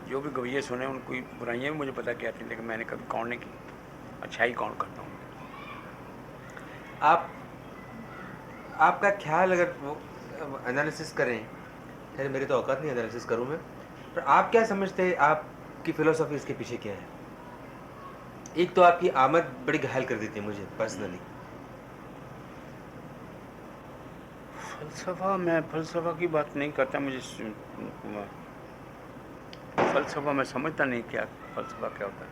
जो भी गवैये सुने उनकी बुराइयाँ भी मुझे पता क्या थी, लेकिन मैंने कभी काउंट नहीं की, अच्छाई काउंट करता हूँ। आपका ख्याल अगर वो एनालिसिस करें, खैर मेरी तो औकात नहीं एनालिसिस करूँ मैं, पर आप क्या समझते हैं, आपकी फ़िलोसॉफी इसके पीछे क्या है? एक तो आपकी आमद बड़ी घायल कर देती है मुझे पर्सनली। मैं फ़लसफ़ा की बात नहीं करता। मुझे फ़लसफ़ा मैं समझता नहीं क्या फ़लसफ़ा क्या होता है,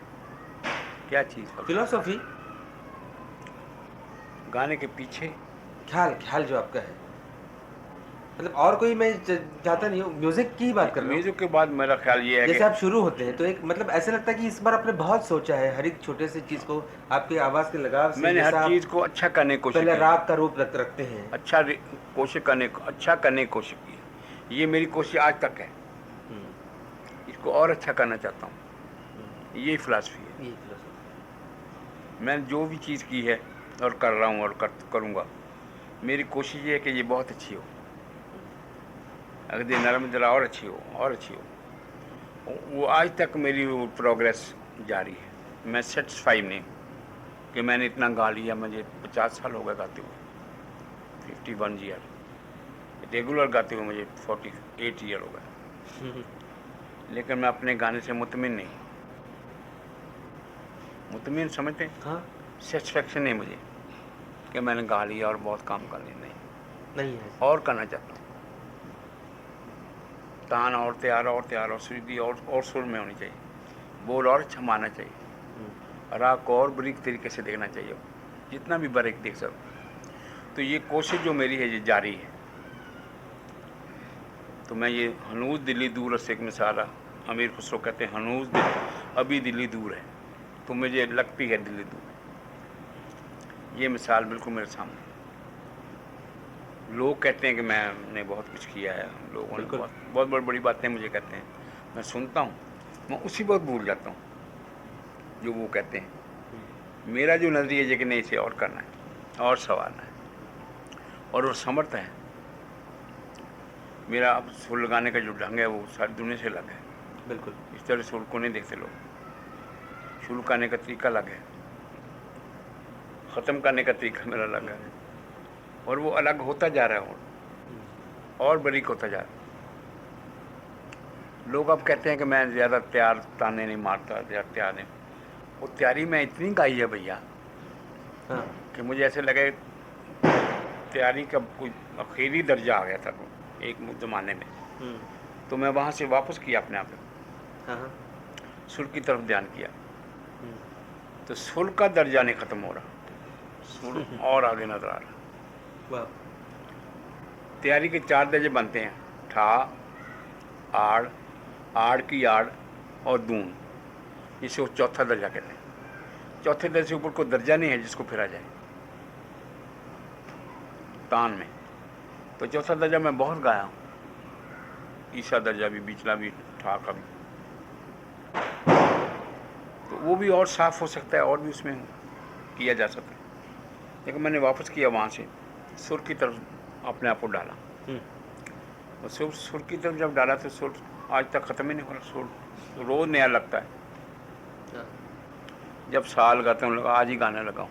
क्या चीज़ फिलोसॉफी गाने के पीछे ख्याल जो आपका है, मतलब और कोई मैं चाहता नहीं हूँ, म्यूजिक की बात कर रहा हूँ। म्यूजिक के बाद मेरा ख्याल ये है जैसे कि आप शुरू होते हैं तो एक मतलब ऐसा लगता है कि इस बार आपने बहुत सोचा है, हर एक छोटे से चीज़ को आपकी आवाज़ के लगाव से, मैंने हर जैसा आप चीज़ को अच्छा करने की कोशिश पहले की, राग का रूप रखते हैं। अच्छा करने की कोशिश की। ये मेरी कोशिश आज तक है, इसको और अच्छा करना चाहता हूँ। यही फिलॉसफी है। ये फिलोसफी मैं जो भी चीज़ की है और कर रहा हूँ और करूँगा, मेरी कोशिश ये है कि ये बहुत अच्छी हो। अगर ये नरम जरा और अच्छी हो। वो आज तक मेरी वो प्रोग्रेस जारी है। मैं सेटिस्फाई नहीं कि मैंने इतना गा लिया। मुझे 50 साल हो गए गाते हुए, 51 ईयर। रेगुलर गाते हुए मुझे 48 ईयर हो गए, लेकिन मैं अपने गाने से मुतमिन नहीं। मुतमिन समझते हैं? हाँ, सेटिस्फेक्शन नहीं मुझे कि मैंने गा लिया और बहुत काम कर लिया, नहीं है। और करना चाहता हूँ। तान और तैयार और सीधी और सुर में होनी चाहिए, बोल और अच्छा मारना चाहिए, राग को और बारीक तरीके से देखना चाहिए, जितना भी बारीक देख सको। तो ये कोशिश जो मेरी है ये जारी है। तो मैं ये हनूज दिल्ली दूर से एक मिसाल है, अमीर खुसरो कहते हैं हनूज अभी दिल्ली दूर है, तो मुझे लगती है दिल्ली दूर। ये मिसाल बिल्कुल मेरे सामने। लोग कहते हैं कि मैंने बहुत कुछ किया है, लोगों ने बहुत बड़ी बातें मुझे कहते हैं, मैं सुनता हूँ, मैं उसी वक्त भूल जाता हूँ जो वो कहते हैं। मेरा जो नज़रिया है कि नहीं, इसे और करना है और संवारना है, और वो समर्थ है। मेरा अब सुर लगाने का जो ढंग है वो सारी दुनिया से अलग है। बिल्कुल इस तरह सुर को नहीं देखते लोग। शुरू करने का तरीका अलग है, ख़त्म करने का तरीका मेरा अलग है, और वो अलग होता जा रहा है और बारीक होता जा रहा है। लोग अब कहते हैं कि मैं ज़्यादा तैयार ताने नहीं मारता, ज़्यादा तैयार नहीं। वो तैयारी मैं इतनी गाई है भैया, हाँ। कि मुझे ऐसे लगे तैयारी का कोई आखिरी दर्जा आ गया था एक ज़माने में। तो मैं वहाँ से वापस किया अपने आप को, हाँ। सुर की तरफ ध्यान किया, तो सुर का दर्जा नहीं ख़त्म हो रहा, सुर और आगे नजर आ रहा। वाह। तैयारी के 4 दर्जे बनते हैं, ठा, आड़, आड़ की आड़ और दून। इसे वो चौथा दर्जा कहते हैं। चौथे दर्जे से ऊपर कोई दर्जा नहीं है जिसको फिरा जाए तान में। तो चौथा दर्जा मैं बहुत गाया हूँ, ईसा दर्जा भी, बिचला भी, ठा का भी। तो वो भी और साफ़ हो सकता है, और भी उसमें किया जा सकता है। लेकिन मैंने वापस किया वहाँ से, सुर की तरफ अपने आप को डाला। और सुर की तरफ जब डाला तो सुर आज तक ख़त्म ही नहीं हो रहा। सुर रोज़ नया लगता है। हाँ। जब साल गाता हूँ लगा आज ही गाने लगा हूँ।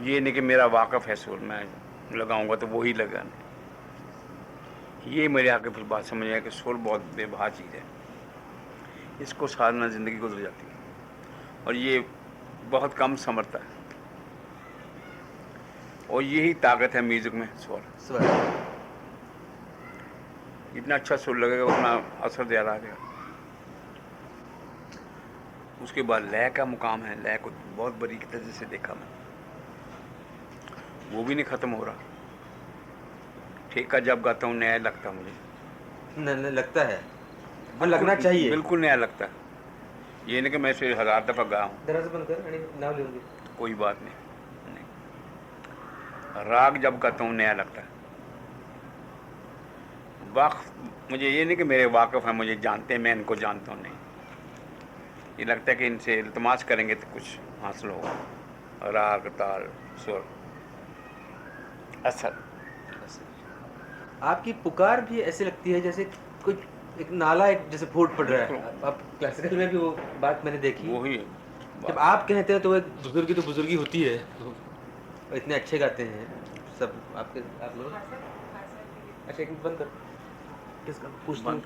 ये नहीं कि मेरा वाकफ़ है सुर, मैं लगाऊंगा तो वही लगाने। ये मेरे आके फिर बात समझ आया कि सुर बहुत बेबहा चीज़ है, इसको साधना ज़िंदगी गुजर जाती है, और ये बहुत कम समझता है। और यही ताकत है म्यूज़िक में, स्वर। स्वर। जितना अच्छा सुर लगेगा उतना असर ज़्यादा आ जाएगा। उसके बाद लय का मुकाम है, लय को बहुत बारीकी तरह से देखा मैं, वो भी नहीं ख़त्म हो रहा। ठेका जब गाता हूँ नया लगता मुझे, न लगता है, और लगना चाहिए। बिल्कुल नया लगता है। ये नहीं कि मैं इसे 1000 दफ़ा गाया हूँ। दरवाजा बंद कर आणि नाव लिहून घे। कोई बात नहीं, राग जब गाता हूँ नया लगता है। मुझे ये नहीं कि मेरे वाकफ़ हैं, मुझे जानते हैं, मैं इनको जानता हूँ, नहीं। ये लगता है कि इनसे इल्तमास करेंगे तो कुछ हासिल होगा। राग, ताल, सुर, असर। आपकी पुकार भी ऐसे लगती है जैसे कुछ एक नाला, एक जैसे फूट पड़ रहा है। अब क्लासिकल में भी वो बात मैंने देखी। वही जब आप कहते हैं तो एक बुजुर्गी तो बुजुर्गी होती है। तो इतने अच्छे गाते हैं सब आपके, आप लोग। अच्छा एक मिनट बंद कर, किसका पूछता हूँ।